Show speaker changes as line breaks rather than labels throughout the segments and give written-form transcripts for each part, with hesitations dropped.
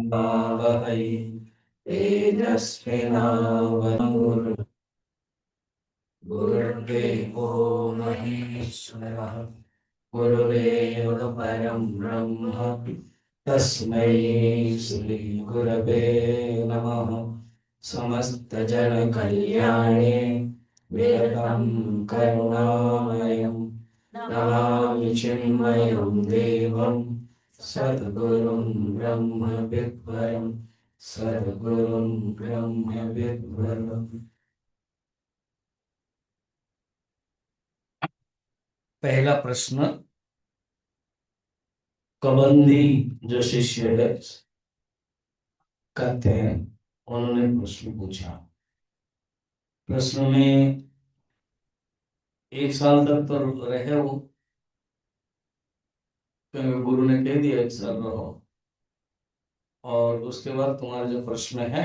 वहै तेजस्विनावधीतमस्तु। गुरुर्देवो महेश्वरः गुरुदेव परं ब्रह्म तस्मै श्री गुरवे नमः। समस्तजनकल्याणे विरतं करुणामयं नमामि चिन्मयं देवं सद्गुरुं ब्रह्मविद्वरं सद्गुरुं ब्रह्मविद्वरम्। पहला प्रश्न, कबंदी जो शिष्य है कहते हैं, उन्होंने प्रश्न पूछा। प्रश्न में 1 साल तक तो रहे वो, क्योंकि गुरु ने कह दिया 1 साल रहो, और उसके बाद तुम्हारे जो प्रश्न है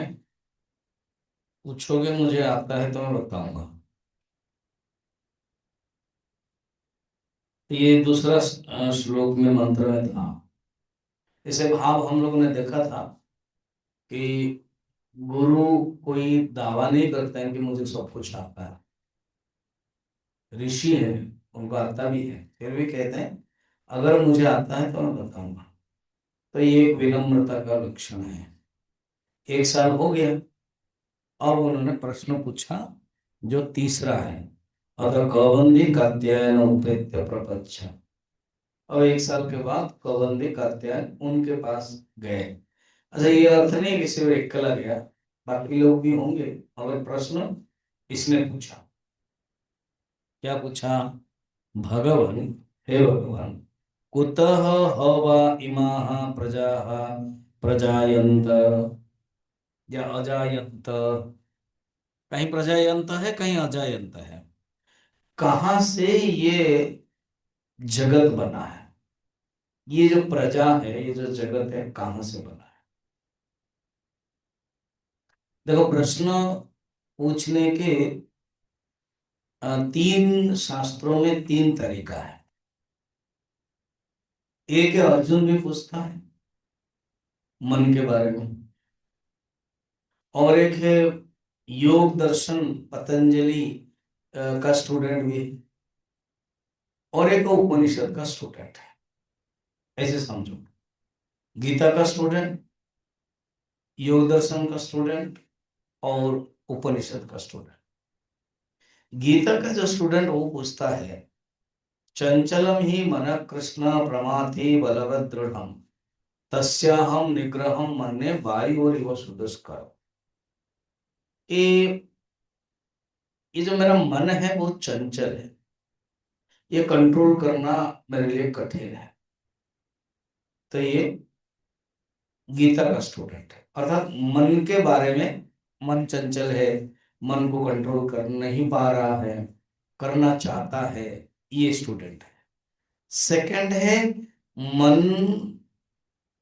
पूछोगे, मुझे आता है तो मैं बताऊंगा। ये दूसरा श्लोक में मंत्र में था। इसे भाव हम लोगों ने देखा था कि गुरु कोई दावा नहीं करते हैं कि मुझे सब कुछ आता है। ऋषि है, उनको आता भी है, फिर भी कहते हैं अगर मुझे आता है तो मैं बताऊंगा। तो ये एक विनम्रता का लक्षण है। 1 साल हो गया, अब उन्होंने प्रश्न पूछा जो तीसरा है, अतः कौवंदी कात्यायन उपेत्य प्रपच्छ। और 1 साल के बाद कौवंदी कात्यायन उनके पास गए। अच्छा, ये अर्थ नहीं कि सिर्फ एकला गया, बाकी लोग भी होंगे। अगर प्रश्न इसने पूछा, क्या पूछा? भगवान, हे भगवान, कुतः हवा इमाः प्रजाः प्रजायन्त या अजायन्त? कहीं प्रजायन्त है, कहीं अजायन्त है। कहां से ये जगत बना है? ये जो प्रजा है, ये जो जगत है, कहां से बना है? देखो, प्रश्न पूछने के 3 शास्त्रों में 3 तरीका है। एक है अर्जुन भी पूछता है मन के बारे में, और एक है योग दर्शन पतंजलि का स्टूडेंट भी, और एक उपनिषद का स्टूडेंट है। ऐसे समझो, गीता का स्टूडेंट, योग दर्शन का स्टूडेंट, और उपनिषद का स्टूडेंट। गीता का जो स्टूडेंट वो पूछता है, चंचलम ही मन कृष्ण प्रमाथि बलवद दृढ़ तस्याहम निग्रहम मन्ये वायुरिव सुदुष्कर। ये ये जो मेरा मन है वो चंचल है, ये कंट्रोल करना मेरे लिए कठिन है। तो ये गीता का स्टूडेंट है, अर्थात मन के बारे में, मन चंचल है, मन को कंट्रोल कर नहीं पा रहा है, करना चाहता है, ये स्टूडेंट है। सेकंड है, मन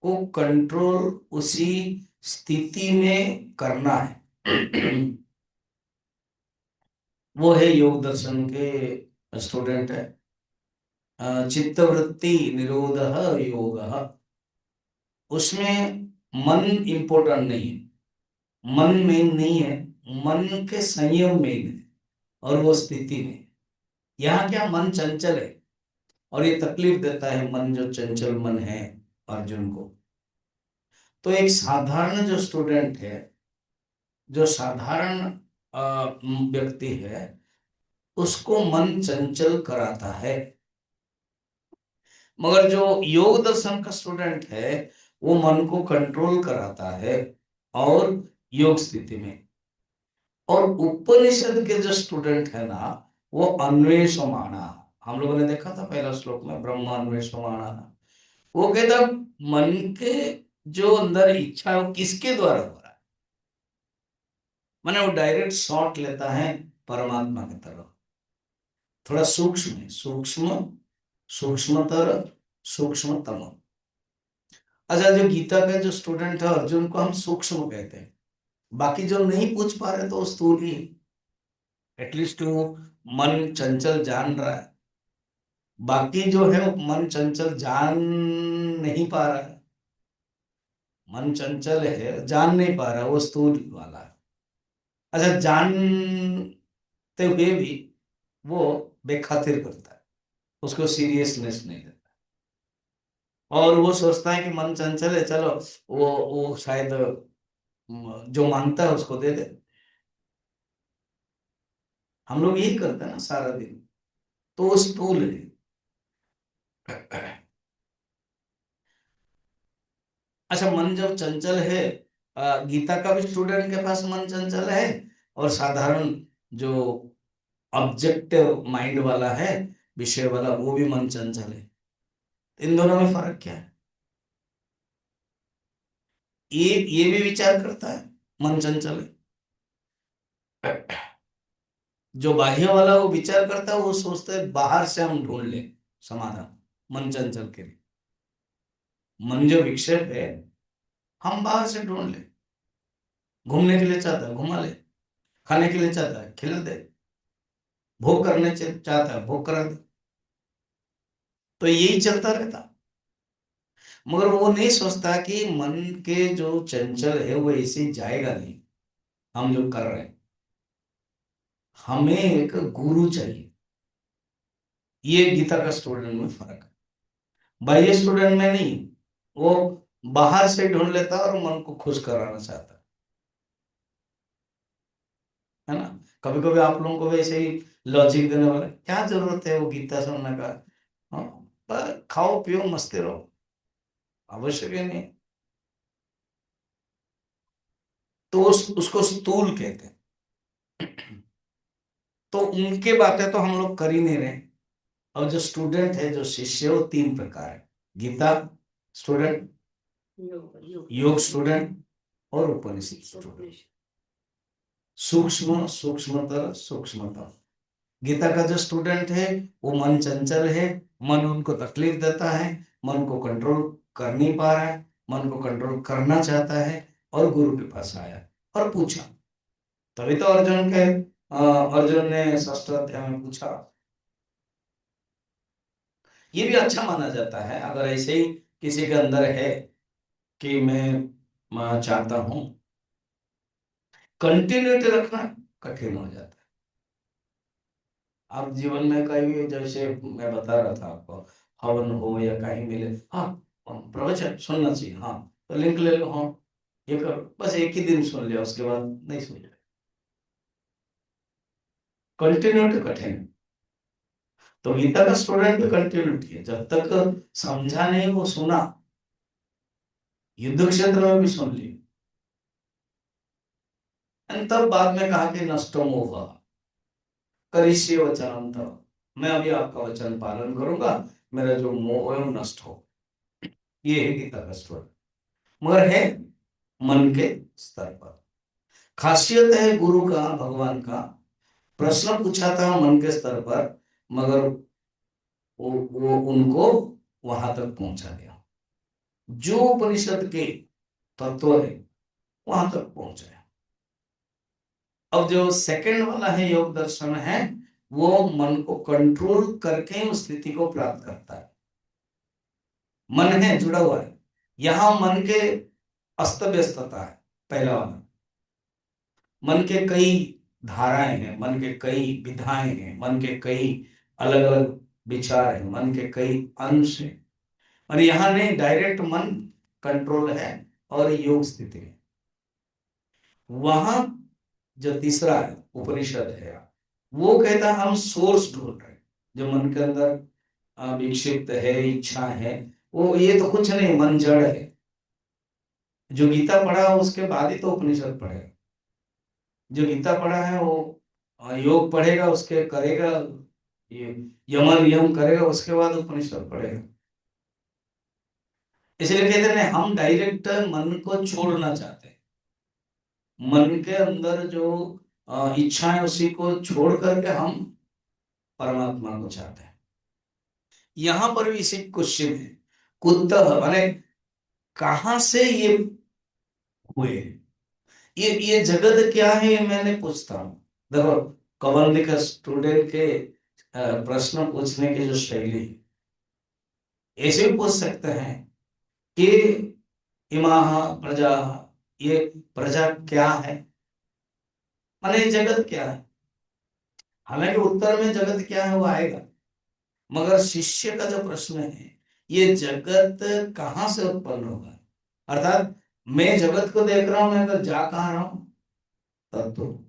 को कंट्रोल उसी स्थिति में करना है, वो है योग दर्शन के स्टूडेंट है। चित्तवृत्ति निरोध योग, उसमें मन इंपॉर्टेंट नहीं है, मन मेन नहीं है, मन के संयम मेन है, और वो स्थिति में। यहाँ क्या, मन चंचल है, और ये तकलीफ देता है मन, जो चंचल मन है अर्जुन को। तो एक साधारण जो स्टूडेंट है, जो साधारण व्यक्ति है, उसको मन चंचल कराता है। मगर जो योग दर्शन का स्टूडेंट है, वो मन को कंट्रोल कराता है और योग स्थिति में। और उपनिषद के जो स्टूडेंट है ना, वो अन्वेषमाणा, हम लोगों ने देखा था पहला श्लोक में, ब्रह्म अन्वेषमाणा। वो कहता मन के जो अंदर इच्छा है वो किसके द्वारा हो रहा है, माने वो डायरेक्ट शॉट लेता है परमात्मा की तरफ। थोड़ा सूक्ष्म है, सूक्ष्म, सूक्ष्मतर, सूक्ष्मतम। अच्छा, जो गीता का जो स्टूडेंट है अर्जुन को हम सूक्ष्म कहते हैं, बाकी जो नहीं पूछ पा रहे तो स्थूल ही, एटलीस्ट वो मन चंचल जान रहा है। बाकी जो है वो मन चंचल जान नहीं पा रहा है, मन चंचल है, जान नहीं पा रहा, वो स्थूल वाला है। अच्छा, जानते हुए भी वो बेखातिर करता है, उसको सीरियसनेस नहीं देता, और वो सोचता है कि मन चंचल है, चलो वो शायद जो मांगता है उसको दे दे। हम लोग यही करते हैं ना सारा दिन, तो वो स्थूल है। अच्छा, मन जब चंचल है, गीता का भी स्टूडेंट के पास मन चंचल है, और साधारण जो ऑब्जेक्टिव माइंड वाला है, विषय वाला, वो भी मन चंचल है। इन दोनों में फर्क क्या है? ये भी विचार करता है, मन चंचल है। जो बाह्य वाला वो विचार करता है, वो सोचता है बाहर से हम ढूंढ ले समाधान, मन चंचल के लिए। मन जो विक्षेप है, हम बाहर से ढूंढ ले। घूमने के लिए चाहता है, घुमा ले। खाने के लिए चाहता है, खिला दे। भोग करने चाहता है, भोग करा दे। तो यही चलता रहता, मगर वो नहीं सोचता कि मन के जो चंचल है वो ऐसे ही जाएगा नहीं। हम जो कर रहे हैं, हमें एक गुरु चाहिए। ये गीता का स्टूडेंट में फर्क है, बाह्य स्टूडेंट में नहीं। वो बाहर से ढूंढ लेता है और मन को खुश कराना चाहता है ना। कभी कभी आप लोगों को भी ऐसे ही लॉजिक देने वाला, क्या जरूरत है वो गीता सुनने का? हाँ, पर खाओ पियो मस्ती रहो, आवश्यक है नहीं। तो उसको स्तूल कहते हैं। तो उनके बातें तो हम लोग कर ही नहीं रहे। और जो स्टूडेंट है, जो शिष्य है, वो तीन प्रकार है: गीता स्टूडेंट, योग स्टूडेंट, और उपनिषद स्टूडेंट। सूक्ष्म सूक्ष्मतर सूक्ष्मतर। गीता का जो स्टूडेंट है, वो मन चंचल है, मन उनको तकलीफ देता है, मन को कंट्रोल कर नहीं पा रहा है, मन को कंट्रोल करना चाहता है, और गुरु के पास आया और पूछा। तभी तो अर्जुन ने षष्ठ अध्याय में पूछा। ये भी अच्छा माना जाता है, अगर ऐसे ही किसी के अंदर है कि मैं चाहता हूं, कंटिन्यूटी रखना कठिन हो जाता है। आप जीवन में कहीं भी, जैसे मैं बता रहा था आपको, हवन हो या कहीं मिले, हाँ प्रवचन सुनना चाहिए, हाँ तो लिंक ले लो, हाँ ये करो, बस एक ही दिन सुन लिया, उसके बाद नहीं सुन लिया। कंटिन्यूटी कठिन है। तो गीता का स्टूडेंट भी कंटिन्यूटी है, जब तक समझा नहीं वो सुना, युद्ध क्षेत्र में भी सुन ली, तब बाद में कहा कि नष्टो मोह करिष्ये वचनम तव, मैं अभी आपका वचन पालन करूंगा, मेरा जो मोह है वो नष्ट हो। ये है गीता का स्वर, मगर है मन के स्तर पर। खासियत है गुरु का, भगवान का, प्रश्न पूछा था मन के स्तर पर, मगर वो उनको वहां तक पहुंचा दिया, जो उपनिषद के तत्व है वहां तक पहुंचाया। अब जो सेकंड वाला है, योग दर्शन है, वो मन को कंट्रोल करके उस स्थिति को प्राप्त करता है। मन है जुड़ा हुआ है, यहां मन के अस्त व्यस्तता है। पहला वाला, मन के कई धाराएं हैं, मन के कई विधाएं हैं, मन के कई अलग अलग विचार हैं, मन के कई अंश हैं। और यहाँ नहीं, डायरेक्ट मन कंट्रोल है और योग स्थिति है। वहां जो तीसरा है, उपनिषद है, वो कहता है हम सोर्स ढूंढ रहे हैं। जो मन के अंदर विक्षिप्त है, इच्छा है, वो ये तो कुछ नहीं, मन जड़ है। जो गीता पढ़ा उसके बाद ही तो उपनिषद पढ़ेगा। जो गीता पढ़ा है वो योग पढ़ेगा, उसके करेगा, ये यम नियम करेगा, उसके बाद उपनिषद पढ़ेगा। इसलिए कहते हैं हम डायरेक्ट मन को छोड़ना चाहते हैं। मन के अंदर जो इच्छा है उसी को छोड़ करके हम परमात्मा को चाहते हैं। यहां पर भी इसी क्वेश्चन है, कुतः माने कहां से ये हुए, ये जगत क्या है, ये मैंने पूछता हूं। देखो, कबंदी का स्टूडेंट के प्रश्न पूछने की जो शैली, ऐसे भी पूछ सकते हैं कि इमाह प्रजा, ये प्रजा क्या है, माने ये जगत क्या है। हालांकि उत्तर में जगत क्या है वो आएगा, मगर शिष्य का जो प्रश्न है, ये जगत कहाँ से उत्पन्न होगा, अर्थात मैं जगत को देख रहा हूं, मैं अगर जा कहाँ रहा हूं, तब तो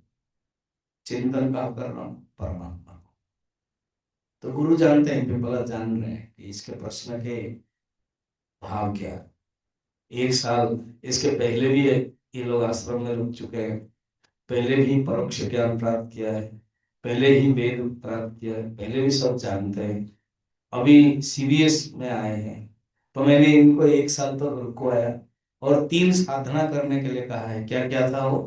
चिंतन कहाँ कर रहा हूं, परमात्मा को। तो गुरु जानते हैं, पिपला जान रहे हैं कि इसके प्रश्न के भाव क्या है। एक साल इसके पहले भी ये लोग आश्रम में रुक चुके हैं, पहले भी परोक्ष ज्ञान प्राप्त किया है, पहले ही वेद प्राप्त किया है, पहले भी सब जानते हैं। अभी सीबीएस में आए हैं, तो मैंने इनको एक साल तक रुकवाया और 3 साधना करने के लिए कहा है। क्या क्या था वो?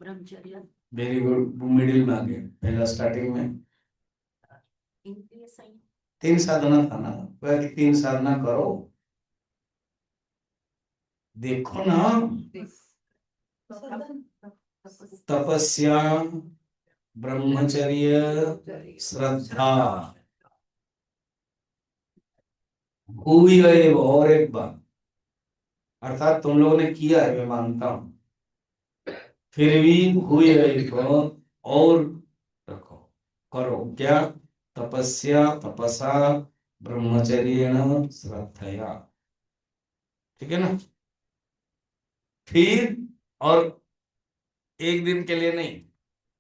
ब्रह्मचर्य,
वेरी गुड, मिडिल में आ गए, पहला स्टार्टिंग में
इंद्रिय संयम,
3 साधना था ना, कहा कि 3 साधना करो, देखो ना, तपस्या, ब्रह्मचर्य, श्रद्धा, भूल गए। और एक बात, अर्थात तुम लोगों ने किया है, मैं मानता हूं, फिर भी भूल गए को और रखो, करो क्या? तपस्या, तपसा, ब्रह्मचर्य, श्रद्धया, ठीक है ना? फिर, और एक दिन के लिए नहीं,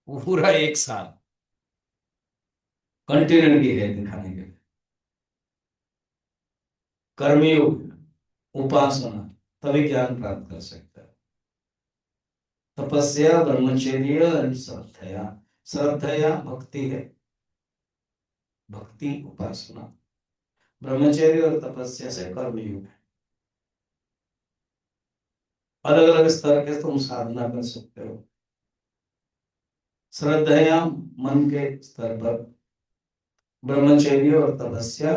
पूरा एक साल कंटिन्यूटी है दिखाने के लिए। कर्मयोग, उपासना, तभी ज्ञान प्राप्त कर सकता है। तपस्या, ब्रह्मचर्य और श्रद्धया, श्रद्धया भक्ति है, भक्ति उपासना, ब्रह्मचर्य और तपस्या से कर्मयोग है। अलग अलग स्तर के तुम साधना कर सकते हो। श्रद्धया मन के स्तर पर, ब्रह्मचर्य और तपस्या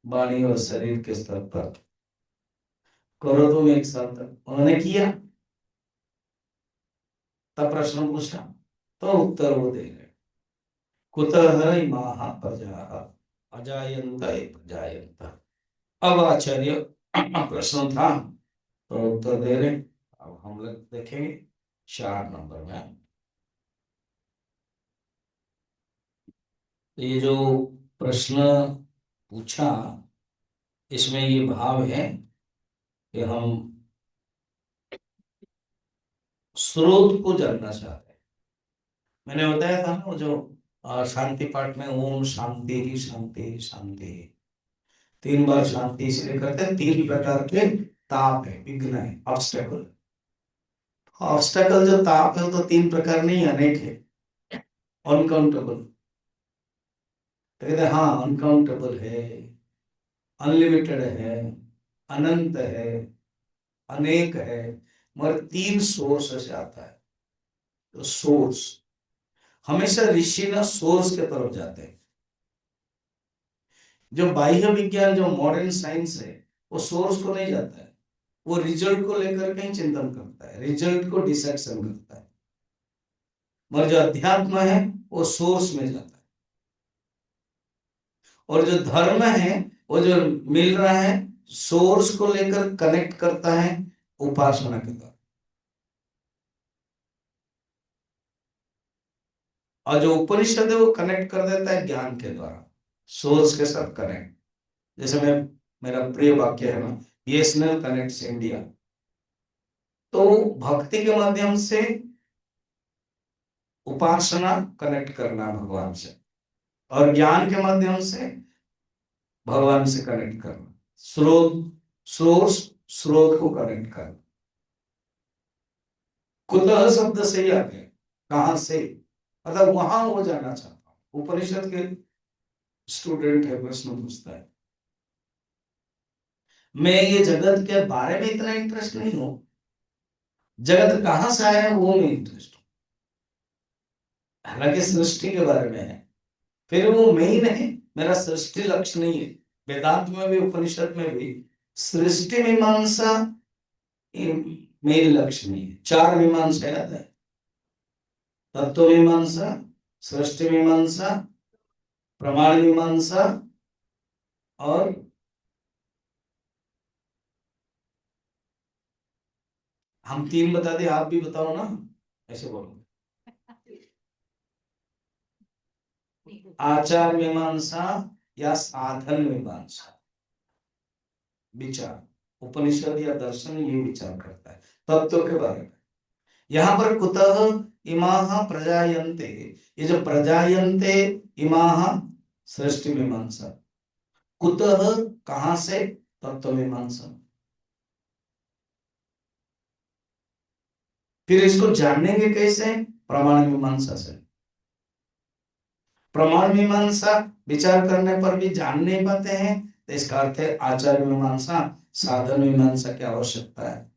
वाणी और शरीर के स्तर पर करो तुम एक साल तक। उन्होंने किया, तब प्रश्न पूछा, तो उत्तर वो दे रहे, कुतः इमाः प्रजाः अजायन्त प्रजायन्त। अब आचार्य प्रश्न था, तो उत्तर दे रहे। अब हम लोग देखेंगे 4 नंबर में। तो ये जो प्रश्न पूछा, इसमें ये भाव है कि हम स्रोत को जानना चाहते हैं। मैंने बताया था ना, वो जो शांति पाठ में ओम शांति ही शांति ही शांति, 3 बार शांति इसलिए करते हैं, 3 प्रकार के ताप है, विघ्न है, ऑब्स्टेकल। ऑब्स्टेकल जो ताप है, तो 3 प्रकार नहीं, अनेक है, अनकाउंटेबल। तो कहते हैं हाँ, अनकाउंटेबल है, अनलिमिटेड है, अनंत है, अनेक है, मगर 3 सोर्स से आता है। तो सोर्स, हमेशा ऋषि ना सोर्स के तरफ जाते हैं। जो बाह्य विज्ञान, जो मॉडर्न साइंस है, वो सोर्स को नहीं जाता है, वो रिजल्ट को लेकर कहीं चिंतन करता है, रिजल्ट को डिसेक्शन करता है। मगर जो अध्यात्म है, वो सोर्स में जाता है। और जो धर्म है, वो जो मिल रहा है, सोर्स को लेकर कनेक्ट करता है उपासना के द्वारा। और जो उपनिषद है, वो कनेक्ट कर देता है ज्ञान के द्वारा, सोर्स के साथ कनेक्ट। जैसे मैं, मेरा प्रिय वाक्य है ना, बीएसएनएल कनेक्ट्स इंडिया। तो भक्ति के माध्यम से उपासना कनेक्ट करना भगवान से, और ज्ञान के माध्यम से भगवान से कनेक्ट करना, स्रोत, सोर्स, स्रोत को कनेक्ट करना। कुतः शब्द से ही आ गया, कहां से, मतलब वहां हो जाना चाहता हूं। उपनिषद के स्टूडेंट है, प्रश्न पूछता है, मैं ये जगत के बारे में इतना इंटरेस्ट नहीं हूं, जगत कहां से आया है वो में इंटरेस्ट हूं। हालांकि सृष्टि के बारे में है, फिर वो मेन है, मेरा सृष्टि लक्ष्य नहीं है। वेदांत में भी, उपनिषद में भी सृष्टि मीमांसा मेरी लक्ष्य नहीं है। 4 मीमांसा याद है, तत्व मीमांसा, सृष्टि मीमांसा, प्रमाण मीमांसा और हम 3 बता दे, आप भी बताओ ना, ऐसे बोलो। आचार मीमांसा या साधन मीमांसा? विचार, उपनिषद या दर्शन ये विचार करता है तत्व के बारे में। यहाँ पर कुतः इमाह प्रजायन्ते, ये जो प्रजायन्ते इमाह सृष्टि मीमांसा, कुतः कहां से, तत्व मीमांसा। फिर इसको जानेंगे कैसे, प्रमाण मीमांसा से। प्रमाण मीमांसा विचार करने पर भी जान नहीं पाते हैं, तो इसका अर्थ है आचार मीमांसा, साधन मीमांसा की आवश्यकता है।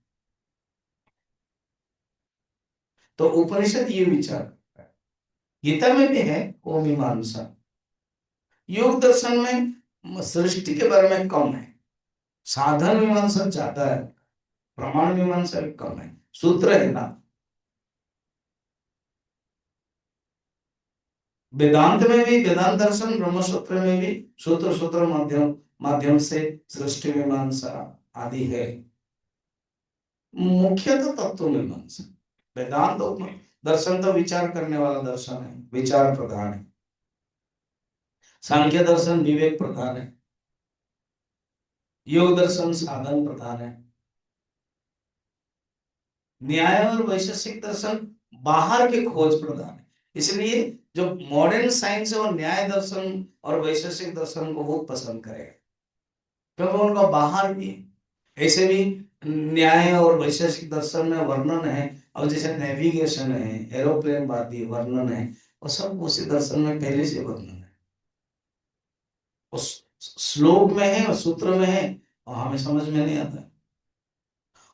तो उपनिषद ये विचार करता है, गीता में भी है वो मीमांसा। योग दर्शन में सृष्टि के बारे में कम है, साधन मीमांसा ज्यादा है, प्रमाण मीमांसा भी कम है। सूत्र है ना, वेदांत में भी, वेदांत दर्शन ब्रह्म सूत्र में भी सूत्र सूत्र माध्यम माध्यम से सृष्टि मीमांसा आदि है। मुख्य तो तत्व मीमांसा। वेदांत दर्शन तो विचार करने वाला दर्शन है, विचार प्रधान है। सांख्य दर्शन विवेक प्रधान है, योग दर्शन साधन प्रधान है, न्याय और वैशेषिक दर्शन बाहर के खोज प्रधान है। इसलिए जो मॉडर्न साइंस है वो न्याय दर्शन और वैशेषिक दर्शन को बहुत पसंद करेगा, क्योंकि उनका बाहर भी है। ऐसे भी न्याय और वैशेषिक दर्शन में वर्णन है, और जैसे नेविगेशन है, एरोप्लेन वादी वर्णन है, और सब उसी दर्शन में पहले से वर्णन है, उस श्लोक में है और सूत्र में है, और हमें समझ में नहीं आता है।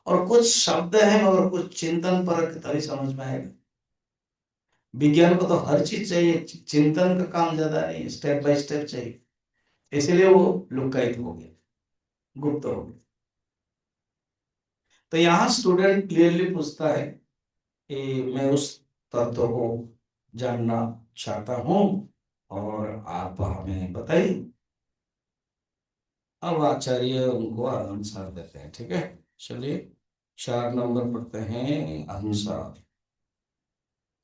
और कुछ शब्द है मगर कुछ चिंतन परक तभी समझ में आएगा। विज्ञान को तो हर चीज चाहिए, चिंतन का काम ज्यादा नहीं, स्टेप बाय स्टेप चाहिए। इसीलिए वो लुकायित हो गया, गुप्त हो गया। तो यहाँ स्टूडेंट क्लियरली पूछता है कि मैं उस तत्व को जानना चाहता हूं और आप हमें बताइए। अब आचार्य उनको आंसर देते हैं, ठीक है। चलिए 4 नंबर पढ़ते हैं आंसर।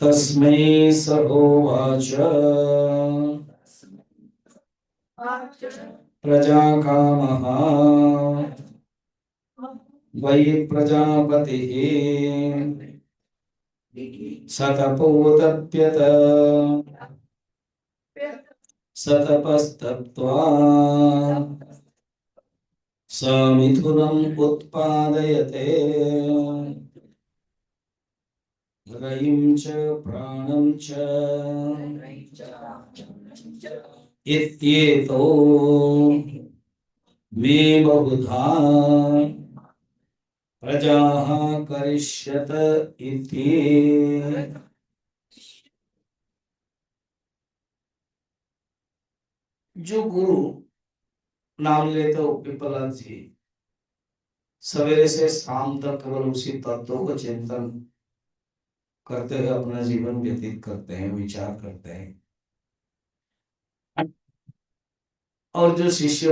तस्मै स होवाच प्रजाकामः वै प्रजापतिः सतपोतप्यत सतपस्तप्त्वा समिथुनम् उत्पादयते रयिं च प्राणं च इत्येतो मे बहुधा प्रजाः करिष्यत इति। जो गुरु नाम लेते हो पिपलाद जी, सवेरे से शाम तक केवल उसी तत्व को चिंतन करते हुए अपना जीवन व्यतीत करते हैं, विचार करते हैं। और जो शिष्य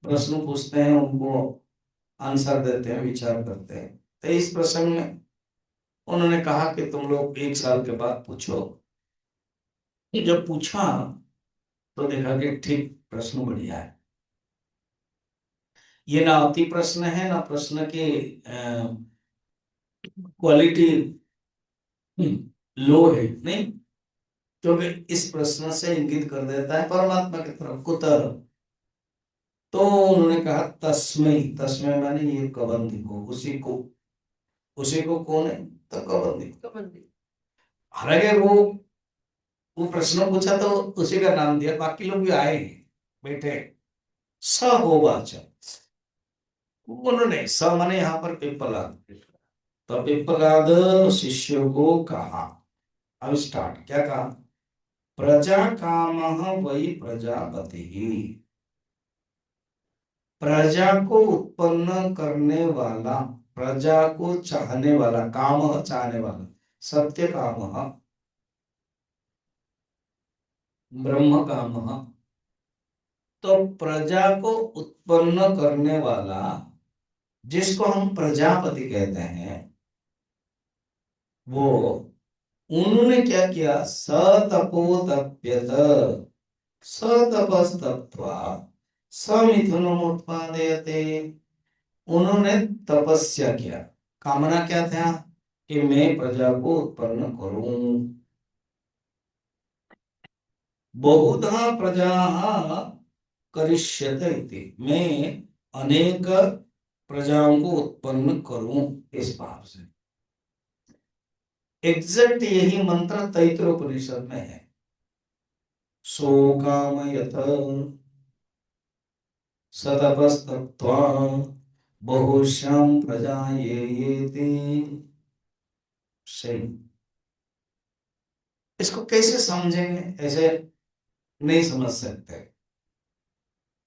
प्रश्न पूछते हैं उनको आंसर देते हैं, विचार करते हैं। तो इस प्रसंग में उन्होंने कहा कि तुम लोग 1 साल के बाद पूछो। जब पूछा तो देखा कि ठीक प्रश्न बढ़िया है, ये ना अति प्रश्न है ना प्रश्न की क्वालिटी लो है, नहीं, क्योंकि इस प्रश्न से इंगित कर देता है परमात्मा की तरफ, कुतर। तो उन्होंने कहा तस्मै, तस्मै माने ये कबंधी को, उसी को, उसी को कौन है, तो कबंधी। हालांकि वो प्रश्न पूछा तो उसी का नाम दिया, बाकी लोग भी आए हैं, बैठे। स होवाच, उन्होंने, स माने यहाँ पर पिप्पलाद, तो पिप्पलाद शिष्यों को कहा। अब स्टार्ट, क्या कहा, प्रजा कामः वै प्रजापति, प्रजा को उत्पन्न करने वाला, प्रजा को चाहने वाला, काम चाहने वाला, सत्य काम, ब्रह्म काम। तो प्रजा को उत्पन्न करने वाला जिसको हम प्रजापति कहते हैं, वो उन्होंने क्या किया, सतपोतप्यत, सतपस्तप्त्वा समिथुनमुत्पादयते। उन्होंने तपस्या किया, कामना क्या था कि मैं प्रजा को उत्पन्न करूं। बहुधा प्रजा करिष्यते इति, मैं अनेक प्रजाओं को उत्पन्न करूं, इस भाव से। एग्जैक्ट यही मंत्र तैत्रोपनिषद में है। सो कामयत सतपस्तप्त्वा बहुश्यां प्रजा ये सही। इसको कैसे समझेंगे, ऐसे नहीं समझ सकते।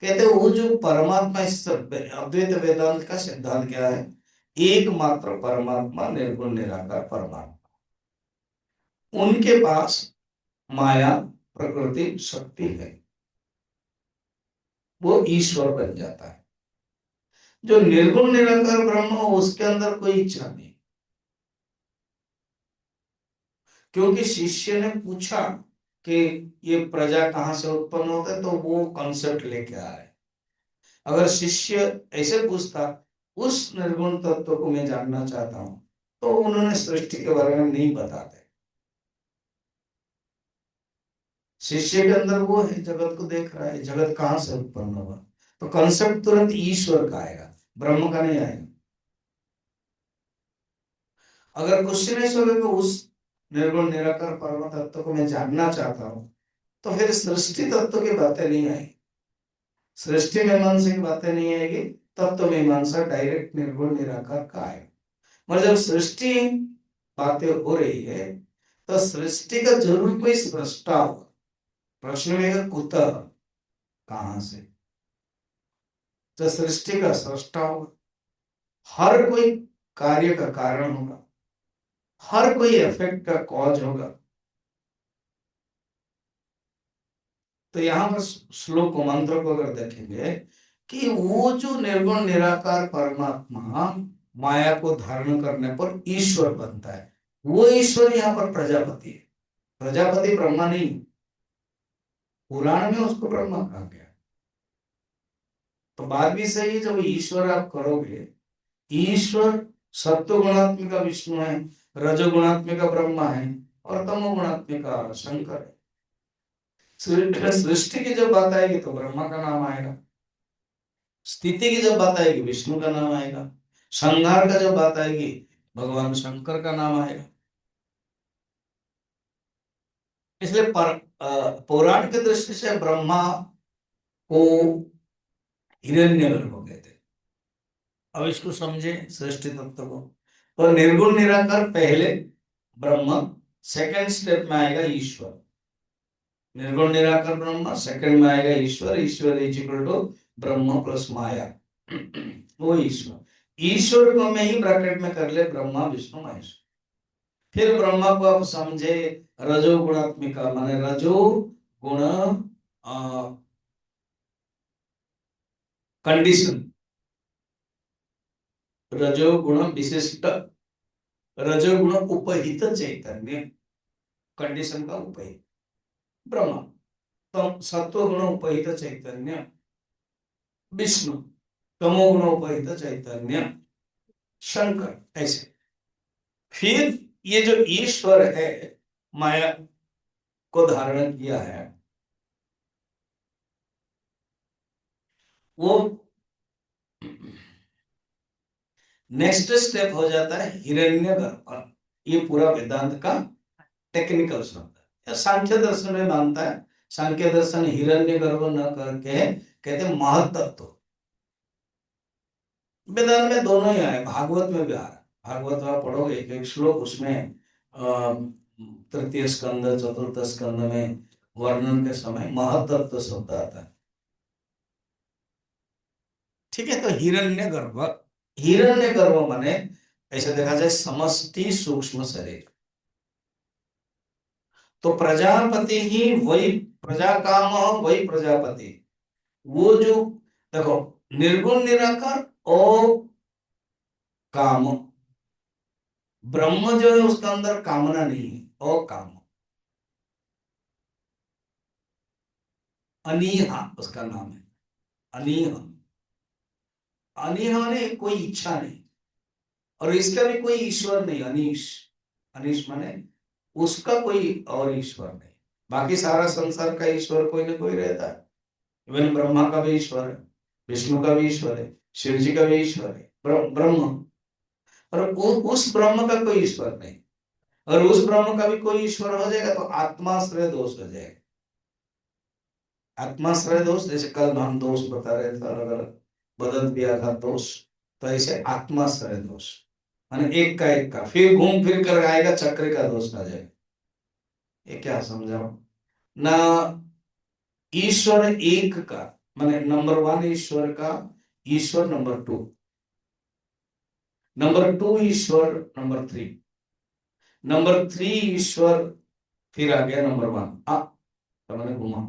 कहते वो जो परमात्मा, इस अद्वैत वेदांत का सिद्धांत क्या है, एकमात्र परमात्मा, निर्गुण निराकार परमात्मा, उनके पास माया प्रकृति शक्ति है, वो ईश्वर बन जाता है। जो निर्गुण निराकार ब्रह्म हो, उसके अंदर कोई इच्छा नहीं। क्योंकि शिष्य ने पूछा कि ये प्रजा कहाँ से उत्पन्न होता है, तो वो कॉन्सेप्ट लेके आ रहे। अगर शिष्य ऐसे पूछता, उस निर्गुण तत्व को मैं जानना चाहता हूं, तो उन्होंने सृष्टि के बारे में नहीं बताते। शिष्य के अंदर वो है, जगत को देख रहा है, जगत कहाँ से उत्पन्न हुआ, तो कॉन्सेप्ट तुरंत ईश्वर का आएगा, ब्रह्म का नहीं आएगा। अगर क्वेश्चन ऐसे होगा कि उस निर्गुण निराकार परम तत्व को मैं जानना चाहता हूं, तो फिर सृष्टि तत्व की बातें नहीं आएगी, सृष्टि मीमांसा की बातें नहीं आएगी, तत्व मीमांसा डायरेक्ट निर्गुण निराकार का आएगा। मगर जब सृष्टि बातें हो रही है, तो सृष्टि का जरूर कोई सृष्टा होगा। प्रश्न में है कुतः, कहां से, तो सृष्टि का सृष्टा होगा। हर कोई कार्य का कारण होगा, हर कोई इफेक्ट का कॉज होगा। तो यहां पर श्लोक मंत्र को अगर देखेंगे कि वो जो निर्गुण निराकार परमात्मा माया को धारण करने पर ईश्वर बनता है, वो ईश्वर यहाँ पर प्रजापति है। प्रजापति ब्रह्मा नहीं, पुराण में उसको ब्रह्मा कहा गया। तो बात भी सही है, जब ईश्वर आप करोगे, ईश्वर सत्व गुणात्मिका विष्णु है, रजोगुणात्मिका ब्रह्मा है, और तमो गुणात्मिका शंकर है। सृष्टि की जब बात आएगी तो ब्रह्मा का नाम आएगा, स्थिति की जब बात आएगी विष्णु का नाम आएगा, संहार का जब बात आएगी भगवान शंकर का नाम आएगा। इसलिए पौराण की दृष्टि से ब्रह्मा को हिरण्यगर्भ कहते हैं। अब इसको समझे सृष्टि तत्व को, तो निर्गुण निराकार पहले ब्रह्म, सेकंड स्टेप में आएगा ईश्वर। निर्गुण निराकार ब्रह्म, सेकंड में आएगा ईश्वर। ईश्वर is equal to Brahma plus माया, वो ईश्वर। ईश्वर को मैं ही ब्रैकेट में कर ले ब्रह्मा विष्णु महेश। फिर ब्रह्मा को आप समझे रजोगुणात्मिका, माने रजो गुण कंडीशन, रजोगुण विशिष्ट, रजोगुण उपहित चैतन्य, कंडीशन का उपहित ब्रह्मा। तो सत्व गुण उपहित चैतन्य विष्णु, तमोगुण उपहित चैतन्य शंकर। ऐसे फिर ये जो ईश्वर है, माया को धारण किया है, वो नेक्स्ट स्टेप हो जाता है हिरण्यगर्भ। ये पूरा वेदांत का टेक्निकल शब्द है, सांख्य दर्शन में मानता है। सांख्य दर्शन हिरण्यगर्भ न करके कहते महत्तत्व। वेदांत में दोनों ही आए, भागवत में भी आ रहा है। भागवत में आप पढ़ोगे एक एक श्लोक, उसमें तृतीय स्कंद चतुर्थ स्कंद में वर्णन के समय महत्तत्व शब्द आता है। ठीक है, तो हिरण्यगर्भ, हिरण्यगर्भ माने ऐसे देखा जाए समष्टि सूक्ष्म शरीर। तो प्रजापति ही वही प्रजा काम, वही प्रजापति। वो जो देखो, निर्गुण निराकार और काम, ब्रह्म जो है उसका अंदर कामना नहीं है, अकाम, अनीहा उसका नाम है, अनीहा। अनीहा ने कोई इच्छा नहीं, और इसका भी कोई ईश्वर नहीं, अनीश, अनीश माने उसका कोई और ईश्वर नहीं। बाकी सारा संसार का ईश्वर कोई ना कोई रहता है। इवन ब्रह्मा का भी ईश्वर है, विष्णु का भी ईश्वर है, शिव जी का भी ईश्वर है, ब्रह्म। और उस ब्रह्म का कोई ईश्वर नहीं। अगर उस ब्रह्म का भी कोई ईश्वर हो जाएगा तो आत्माश्रय दोष हो जाएगा। आत्माश्रय दोष, जैसे कल हम दोष बता रहे थे अलग अलग, बदल दिया था दोष, तो ऐसे आत्माश्रय दोष माने एक का फिर घूम फिर कर आएगा, चक्र का दोष आ जाएगा। ये क्या समझाओ ना, ईश्वर एक का माने नंबर वन ईश्वर का, ईश्वर नंबर टू, नंबर टू ईश्वर नंबर थ्री, नंबर थ्री ईश्वर, फिर आ गया नंबर वन। तो मैंने घुमा,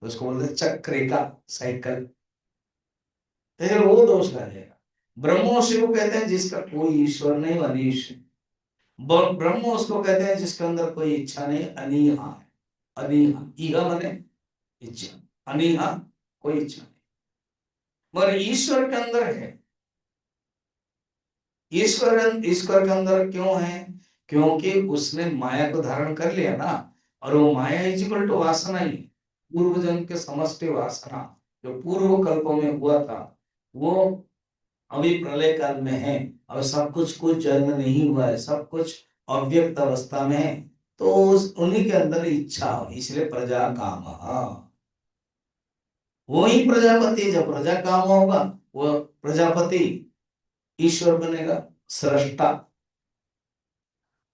तो उसको बोलते चक्र का साइकिल, तो फिर वो दोष आ जाएगा। ब्रह्मो शिव कहते हैं जिसका कोई ईश्वर नहीं, अनीश। ब्रह्म उसको कहते हैं जिसके अंदर कोई इच्छा नहीं, अनीहा है। अनीहा, ईहा माने इच्छा, अनीहा कोई इच्छा नहीं। मगर ईश्वर के अंदर है। ईश्वर ईश्वर के अंदर क्यों है? क्योंकि उसने माया को धारण कर लिया ना, और वो माया इज इक्वल टू वासना ही, पूर्व जन्म के समष्टि वासना, जो पूर्व कल्पों में हुआ था वो अभी प्रलय काल में है। और सब कुछ जन्म नहीं हुआ है, सब कुछ अव्यक्त अवस्था में है। तो उन्हीं के अंदर इच्छा हो, इसलिए प्रजा काम, वो ही प्रजापति, जब प्रजा काम होगा वो प्रजापति ईश्वर बनेगा, सृष्टा।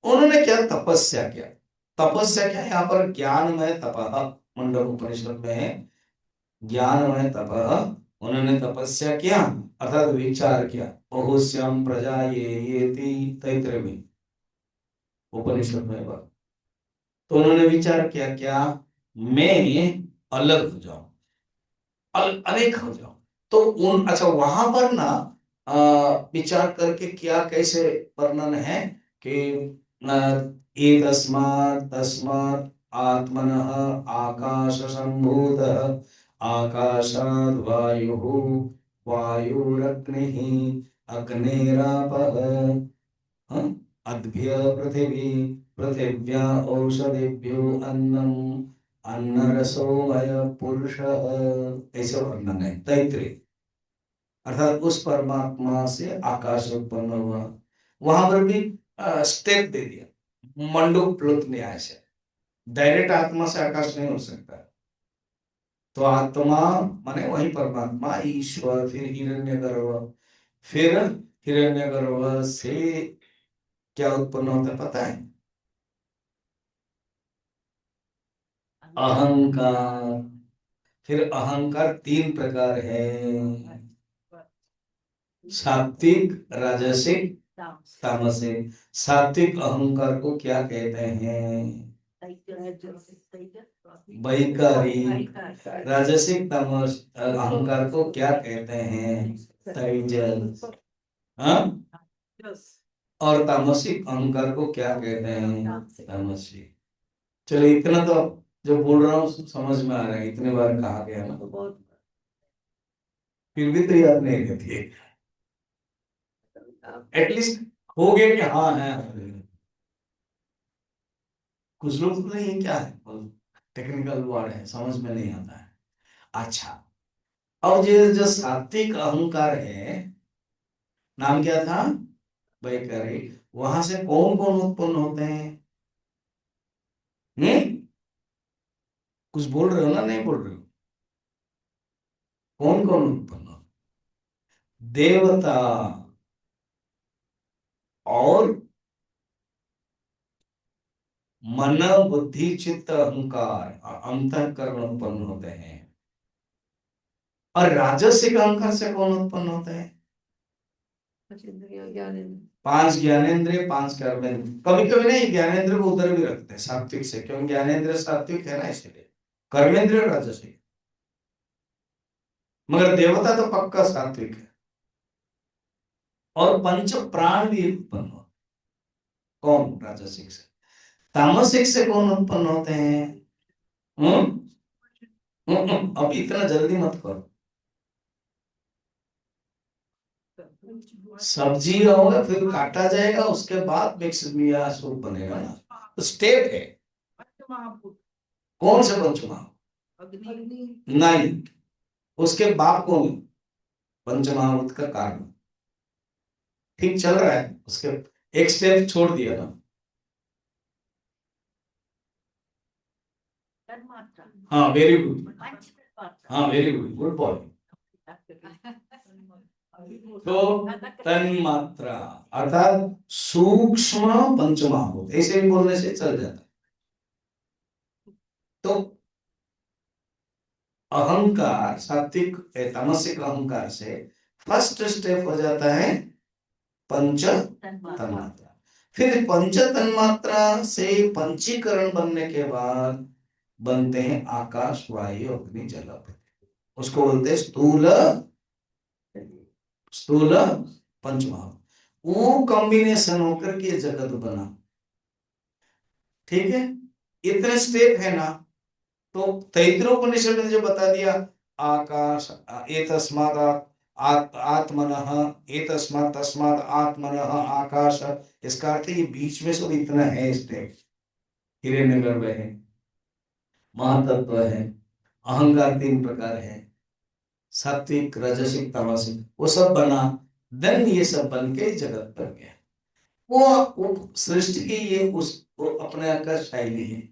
उन्होंने क्या तपस्या किया, तपस्या क्या यहाँ पर ज्ञानमय तपः, मुंडक उपनिषद में है ज्ञानमय तपः। उन्होंने तपस्या किया अर्थात विचार किया, बहुश्याम प्रजा ये तैत्तिरीय में उपनिषद में बात। तो उन्होंने विचार किया क्या, मैं अलग हो जाऊं, अनेक हो जाऊं। तो उन अच्छा वहां पर ना विचार करके क्या कैसे वर्णन है कि एतस्मात् तस्मात् आत्मनः आकाश संभूतः, आकाशात् वायुः, वायुरग्निः, अग्निरापः, अद्भ्य पृथिवी, पृथिव्या औषधिभ्यो अन्नम, अन्नरसोमय पुरुषः, ऐसे वर्णन है तैत्तिरीय। अर्थात उस परमात्मा से आकाश उत्पन्न हुआ। वहां पर भी स्टेप दे दिया मंडूक प्लुत न्याय से, डायरेक्ट आत्मा से आकाश नहीं हो सकता। तो आत्मा माने वही परमात्मा ईश्वर, फिर हिरण्यगर्भ, फिर हिरण्यगर्भ से क्या उत्पन्न होता है पता है? अहंकार। फिर अहंकार तीन प्रकार है, सात्विक, राजसिक, तामसिक। सात्विक अहंकार को क्या कहते हैं? वैकारी। राजसिक तामस अहंकार को क्या कहते हैं? तैजस। हाँ, और तामसिक अहंकार को क्या कहते हैं? तामसिक। चलो इतना तो जो बोल रहा हूँ समझ में आ रहा है, इतने बार कहा गया ना, फिर भी तो याद नहीं रहती है। एटलीस्ट हो गया कि हाँ है। कुछ लोग तो नहीं, ये क्या है, टेक्निकल वर्ड है, समझ में नहीं आता है। अच्छा, और जो जो सात्विक अहंकार है, नाम क्या था? वैकारी। वहां से कौन कौन उत्पन्न होते हैं? हम्म, कुछ बोल रहे हो ना, नहीं बोल रहे हो? कौन कौन उत्पन्न होते? देवता और मन, बुद्धि, चित्त, अहंकार, अंतःकरण उत्पन्न होते हैं। और राजसिक अहंकार से कौन उत्पन्न होते हैं? पांच ज्ञानेंद्रिय, पांच कर्मेंद्रिय। कभी कभी नहीं ज्ञानेंद्र को उधर भी रखते हैं सात्विक से, क्योंकि ज्ञानेंद्र सात्विक है ना, इसलिए कर्मेंद्रिय राजसिक। मगर देवता तो पक्का सात्विक है। और पंच प्राण भी उत्पन्न हो, कौन? राजसिक से। तामसिक से कौन उत्पन्न होते हैं? अब इतना जल्दी मत करो। सब्जी होगा, फिर काटा जाएगा, उसके बाद मिक्स या सूप बनेगा ना, तो स्टेप है। कौन से पंचमहाभूत? नहीं, उसके बाप कौन है? पंचमहाभूत का कारण। ठीक चल रहा है, उसके एक स्टेप छोड़ दिया ना।
तन्मात्रा।
हाँ, वेरी गुड।
पंचतन्मात्रा।
हाँ, वेरी गुड, गुड बॉय। तो तन्मात्रा अर्थात सूक्ष्म पंचमहाभूत, ऐसे भी बोलने से चल जाता है। तो अहंकार, सात्विक तामसिक अहंकार से फर्स्ट स्टेप हो जाता है पंच तन्मात्रा। फिर पंच तन्मात्रा से पंचीकरण बनने के बाद बनते हैं आकाश, वायु, अग्नि, जल, पृथ्वी। उसको बोलते हैं स्थूल स्थूल पंचमहाभूत। वो कॉम्बिनेशन होकर के जगत बना। ठीक है, इतने स्टेप है ना। तो तैत्तिरीयोपनिषद ने जो बता दिया, आकाश एतस्मात् आत्मनः, एतस्मात् तस्मात् आत्मनः आकाश, इसका अर्थ ये बीच में सब इतना है स्टेप। हिरण्यगर्भ है, महातत्व है, अहंकार 3 प्रकार है, सात्विक, राजसिक, तामसिक, वो सब बना। देन ये सब बन के जगत बन गया। वो सृष्टि की ये उस वो अपने का शैली है।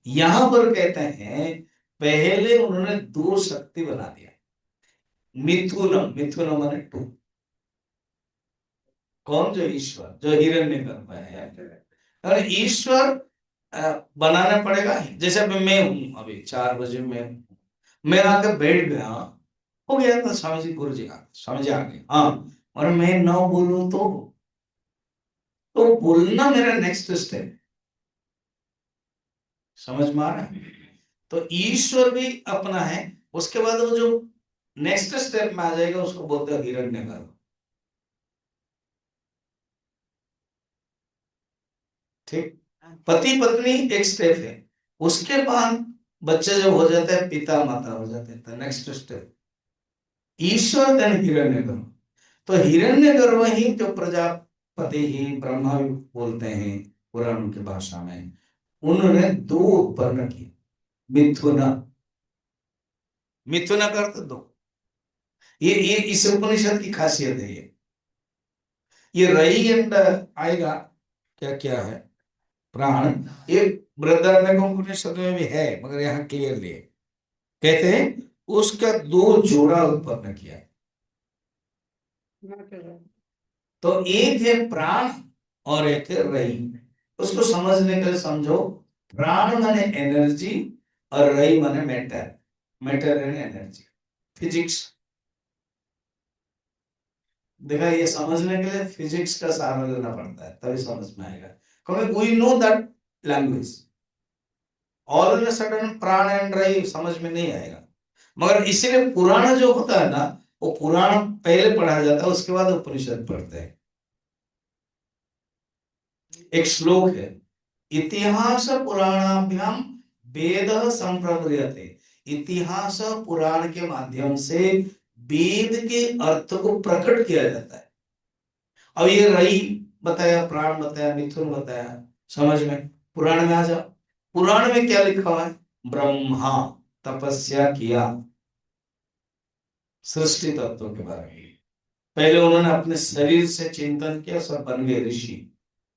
यहां पर कहते हैं पहले उन्होंने 2 शक्ति बना दिया। मिथुनम, मिथुनम माने 2। कौन? जो ईश्वर, जो हिरण्यगर्भ है। और ईश्वर बनाना पड़ेगा। जैसे अभी मैं हूं, अभी 4 बजे मैं आकर बैठ गया, हो गया तो स्वामी जी, गुरु जी आ, स्वामी जी आ गए, हाँ, और मैं ना बोलूं तो बोलना मेरा नेक्स्ट स्टेप। समझ में आ रहा है? तो ईश्वर भी अपना है। उसके बाद वो जो नेक्स्ट स्टेप में आ जाएगा उसको बोलते हैं हिरण्यगर्भ। ठीक, पति पत्नी एक स्टेप है। उसके बाद बच्चे जब हो जाते हैं, पिता माता हो जाते हैं, तो नेक्स्ट स्टेप ईश्वर देन हिरण्यगर्भ। तो हिरण्यगर्भ ही जो प्रजापति ही ब्रह्मा भी बोलते हैं पुराण की भाषा में, उन्होंने 2 उत्पन्न किए। मिथुन, मिथुन का अर्थ 2। ये इस उपनिषद की खासियत है। ये रही एंड आएगा, क्या क्या है प्राण, ये बृहदारण्यक उपनिषद में भी है, मगर यहाँ क्लियरली है। कहते हैं उसका 2 जोड़ा उत्पन्न किया। तो एक है प्राण और एक है रई। उसको समझने के लिए समझो, प्राण माने एनर्जी और रई माने matter, matter and energy, physics. देखा, ये समझने के लिए फिजिक्स का सहारा लेना पड़ता है, तभी समझ में आएगा, क्योंकि we know that language. All of a sudden Pran and रई समझ में नहीं आएगा। मगर इसीलिए पुराण जो होता है ना, वो पुराण पहले पढ़ा जाता है, उसके बाद उपनिषद पढ़ते हैं। एक श्लोक है, इतिहास पुराणाभ्याम वेद संप्रव्रियते। इतिहास पुराण के माध्यम से वेद के अर्थ को प्रकट किया जाता है। अब ये रई बताया, प्राण बताया, मिथुन बताया, समझ में? पुराण में आ जाओ, पुराण में क्या लिखा हुआ है? ब्रह्मा तपस्या किया सृष्टि तत्वों के बारे में। पहले उन्होंने अपने शरीर से चिंतन किया, सब बन गए ऋषि।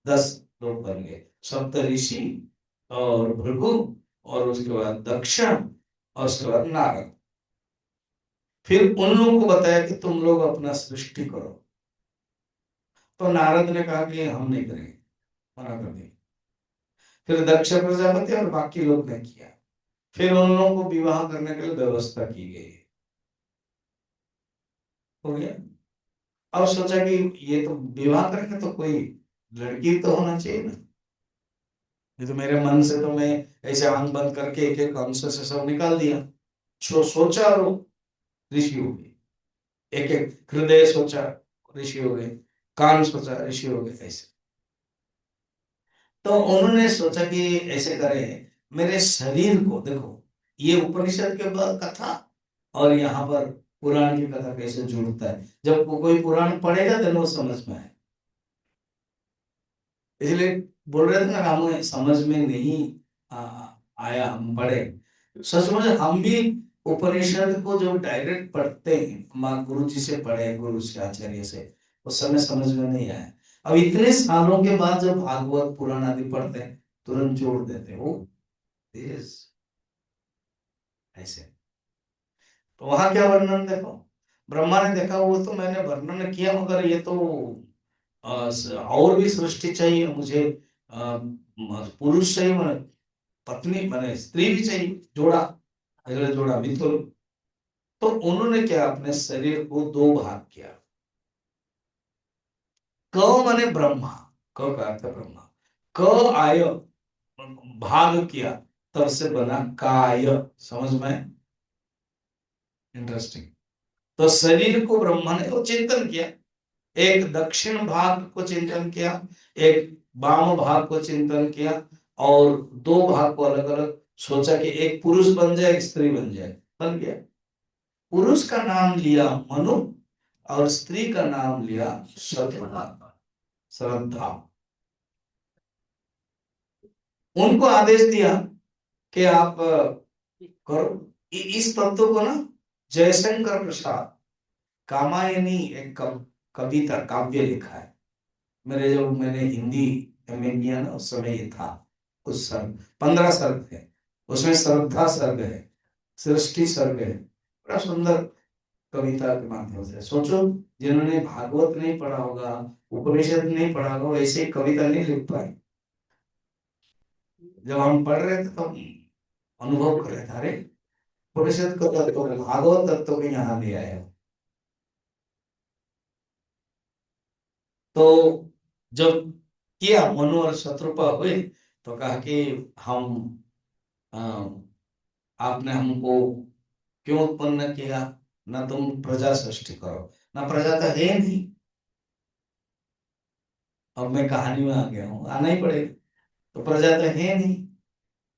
10 लोग बन गए, सप्त ऋषि और भृगु, और उसके बाद दक्ष, और उसके बाद नारद। फिर उन लोगों को बताया कि तुम लोग अपना सृष्टि करो। तो नारद ने कहा कि हम नहीं करेंगे, मना कर दिया। फिर दक्ष प्रजापति और बाकी लोग ने किया। फिर उन लोगों को विवाह करने के लिए व्यवस्था की गई। हो गया। अब सोचा कि ये तो विवाह करेंगे तो कोई लड़की तो होना चाहिए ना। ये तो मेरे मन से तो मैं ऐसे आंख बंद करके एक एक अंश से सब निकाल दिया। सोचा और ऋषि हो गए। एक एक हृदय सोचा, ऋषि हो गए। कान सोचा, ऋषि हो गए। ऐसे तो उन्होंने सोचा कि ऐसे करें, मेरे शरीर को देखो, ये उपनिषद के बाद कथा और यहाँ पर पुराण की कथा कैसे जुड़ता है। जब कोई पुराण पढ़ेगा तो वो समझ में आए, इसलिए बोल रहे थे ना, हमें समझ में नहीं आया, हम पढ़े। सचमुच हम भी उपनिषद को जो डायरेक्ट पढ़ते हैं, माँ गुरु जी से पढ़े, गुरु से, आचार्य से, उस समय समझ में नहीं आया। अब इतने सालों के बाद जब भागवत पुराण आदि पढ़ते हैं, तुरंत जोड़ देते हैं। वो this, ऐसे। तो वहां क्या वर्णन देखो, ब्रह्मा ने देखा, वो तो मैंने वर्णन किया, मगर ये तो और भी सृष्टि चाहिए मुझे, पुरुष चाहिए, मैंने पत्नी, मैंने स्त्री भी चाहिए, जोड़ा, अगले जोड़ा मिथुन। तो उन्होंने क्या, अपने शरीर को दो भाग किया। क माने ब्रह्मा, क का अर्थ ब्रह्मा, क आय, भाग किया, तब से बना काय। समझ में? इंटरेस्टिंग। तो शरीर को ब्रह्मा ने तो चिंतन किया, एक दक्षिण भाग को चिंतन किया, एक वाम भाग को चिंतन किया, और दो भाग को अलग अलग सोचा कि एक पुरुष बन जाए, एक स्त्री बन जाए, बन गया। पुरुष का नाम लिया मनु, और स्त्री का नाम लिया श्रद्धा। श्रद्धा। उनको आदेश दिया कि आप करो। इस तत्व को ना जयशंकर प्रसाद कामायनी, एक कविता काव्य लिखा है। मेरे जो मैंने हिंदी एमए किया ना, उस समय ये था। उस सर्ग 15 सर्ग है, उसमें श्रद्धा सर्ग है, सृष्टि सर्ग है। बड़ा सुंदर कविता के माध्यम से। सोचो, जिन्होंने भागवत नहीं पढ़ा होगा, उपनिषद नहीं पढ़ा होगा, वैसे ही कविता नहीं लिख पाए। जब हम पढ़ रहे थे तो हम अनुभव कर रहे थे, अरे उपनिषद को तत्व, भागवत तत्व को यहाँ ले आए हो। तो जब किया, मनु और शत्रुपा हुए, तो कहा कि हम अ, आपने हमको क्यों उत्पन्न किया, ना तुम प्रजा सृष्टि करो, ना प्रजा तो है नहीं। अब मैं कहानी में आ गया हूँ, आना ही पड़ेगा। तो प्रजा तो है नहीं,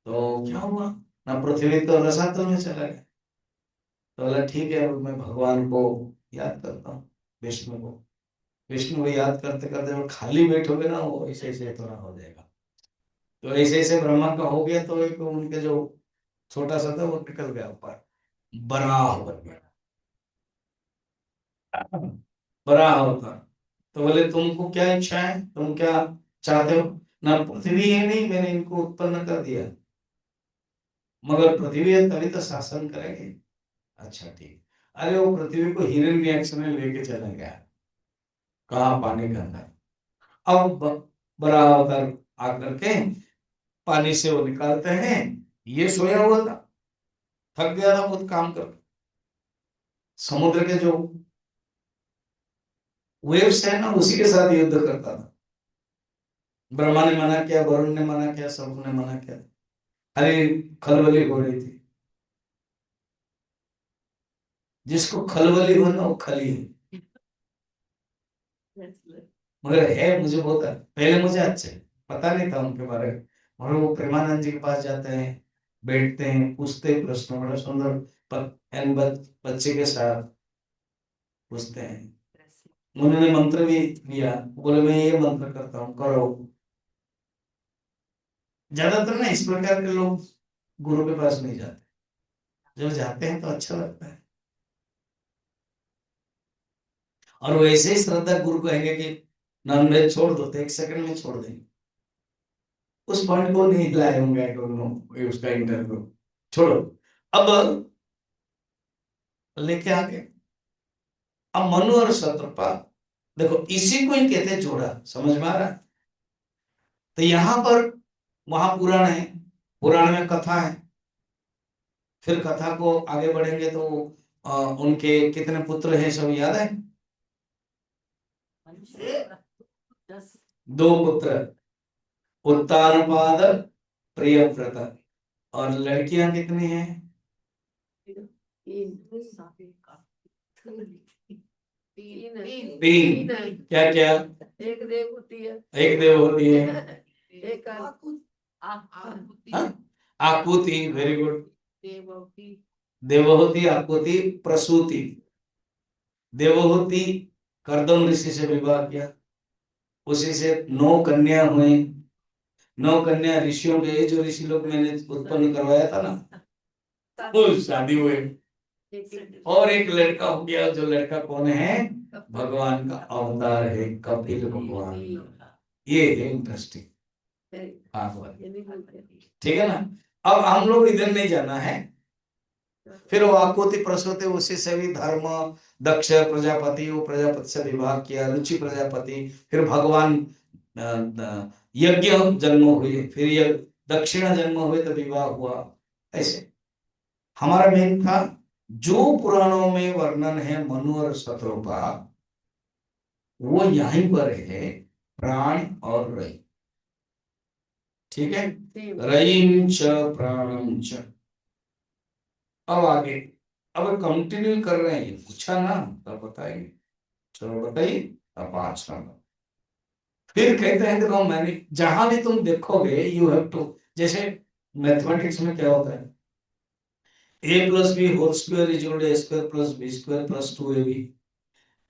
तो क्या हुआ, ना पृथ्वी तो रसातल में चला गया। तो बोला ठीक है, अब मैं भगवान को याद करता हूँ, विष्णु को। विष्णु को याद करते करते वो खाली बैठोगे ना, वो ऐसे ऐसे थोड़ा हो जाएगा। तो ऐसे ऐसे ब्रह्मा का हो गया, तो एक उनके जो छोटा सा था वो निकल गया ऊपर, बराह बन गया, बराह होता। तो बोले तुमको क्या इच्छा है, तुम क्या चाहते हो, ना पृथ्वी है नहीं, मैंने इनको उत्पन्न कर दिया, मगर पृथ्वी है तभी तो शासन करेंगे। अच्छा ठीक। अरे वो पृथ्वी को हिरण्यक्ष में लेके चला गया, कहा पानी के अंदर। अब बराह अवतार आकर के पानी से वो निकालते हैं। ये सोया हुआ था, थक गया था बहुत काम कर, समुद्र के जो वेव्स है ना, उसी के साथ युद्ध करता था। ब्रह्मा ने मना किया, वरुण ने मना किया, सबने मना किया। अरे खलबली हो रही थी, जिसको खलबली हो ना वो खली है। मगर है, मुझे बहुत पहले मुझे अच्छे पता नहीं था उनके बारे में। और वो प्रेमानंद जी के पास जाते हैं, बैठते हैं, पूछते हैं प्रश्न, बड़ा सुंदर बच्चे के साथ पूछते हैं। उन्होंने मंत्र भी लिया, बोले मैं ये मंत्र करता हूँ, करो। ज्यादातर ना इस प्रकार के लोग गुरु के पास नहीं जाते, जब जाते हैं तो अच्छा लगता है। और वैसे ही श्रद्धा गुरु कहेंगे कि नॉनवेज छोड़ दो, तो एक सेकंड में छोड़ देंगे। उस पॉइंट को नहीं लाए होंगे उसका इंटरव्यू, छोड़ो। अब लेके आ गए। अब मनु और शत्रुपा, देखो इसी को ही कहते हैं जोड़ा। समझ में आ रहा है? तो यहाँ पर, वहां पुराण है, पुराण में कथा है, फिर कथा को आगे बढ़ेंगे तो उनके कितने पुत्र हैं सब याद है?
10।
दो पुत्र, उत्तानपाद, प्रियव्रत। और लड़कियां कितनी हैं? तीन। क्या क्या?
एक देव होती है,
एक देव होती है,
एक आकुति
हाँ? Akuti, very good.
देवहूति
देवहूति, आकुति, प्रसूति। देवहूति कर्दम ऋषि से विवाह किया, उसी से 9 कन्या हुई। 9 कन्या ऋषियों के, ये जो ऋषि लोग मैंने उत्पन्न करवाया था ना, वो शादी हुए। और एक लड़का हो गया, जो लड़का कौन है? भगवान का अवतार है, कपिल भगवान। ये है इंटरेस्टिंग। हाँ, ठीक है ना। अब हम लोग इधर नहीं जाना है। फिर वो आकुति प्रसूति, उसी से भी धर्म, दक्ष प्रजापति, वो प्रजापति से विवाह किया, रुचि प्रजापति। फिर भगवान यज्ञ जन्म हुए, फिर दक्षिणा जन्म हुए तो विवाह हुआ। ऐसे हमारा मेन था, जो पुराणों में वर्णन है मनु और शत्रुपा, वो यहीं पर है, प्राण और रई। ठीक है, रईम च प्राणम च। अब आगे, अब कंटिन्यू कर रहे हैं, ये पूछा ना तब बताइए। चलो बताइए। अब 5 नंबर फिर कहते हैं, देखो मैंने जहां भी तुम देखोगे, यू हैव टू, जैसे मैथमेटिक्स में क्या होता है, a plus b whole square is equal to a square plus b square plus 2ab।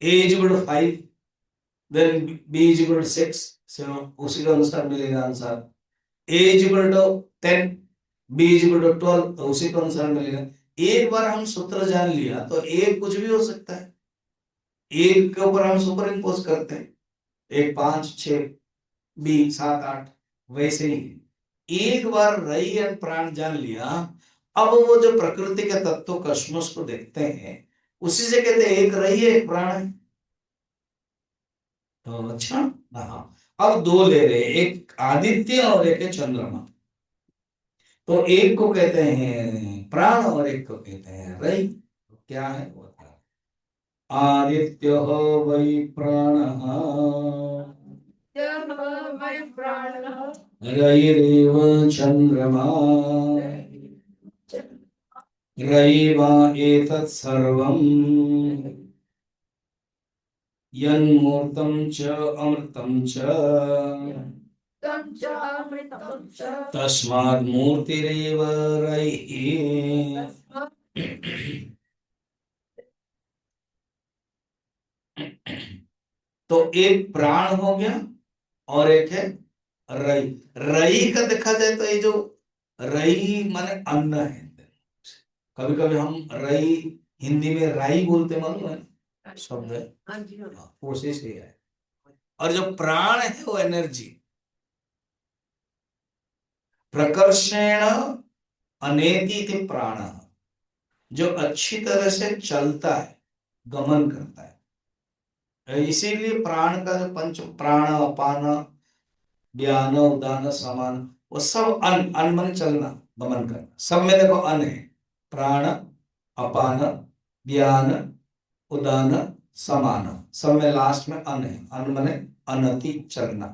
a is equal to 5, then b is equal to 6, so उसी के अनुसार मिलेगा answer. a is equal to 10, b is equal to 12, तो उसी के अनुसार मिलेगा। एक बार हम सूत्र जान लिया तो a कुछ भी हो सकता है, एक के ऊपर हम सुपर इम्पोज करते हैं, एक 5 6 बी 7 8, वैसे ही एक बार रई और प्राण जान लिया। अब वो जो प्रकृति के तत्व कॉस्मोस को देखते हैं, उसी से कहते हैं एक रई है एक प्राण है। तो अच्छा, हाँ, अब 2 ले रहे, एक आदित्य और एक है चंद्रमा। तो एक को कहते हैं प्राण और एक को कहते हैं रई। तो क्या है वो था, आदित्य वै प्राण, रैरेव चंद्रमा, रैवा एतत् सर्वम्, यन्मूर्तं च अमृतं च, तस्मात् मूर्तिरेव रैः। तो एक प्राण हो गया और एक है रई। रई का देखा जाए तो ये जो रई माने अन्न है। कभी कभी हम रई हिंदी में राई बोलते, मालूम है शब्द है, कोशिश ये है। और जो प्राण है वो एनर्जी, प्रकर्षेण अनेति इति प्राण, जो अच्छी तरह से चलता है, गमन करता है। इसीलिए प्राण का जो पंच प्राण, अपान, व्यान, उदान, समान, वो सब अन, अन मन चलना, गमन करना, सब में देखो अन है। प्राण, अपान, व्यान, उदान, समान, सब में लास्ट में अन है। अन मने अनति, चलना।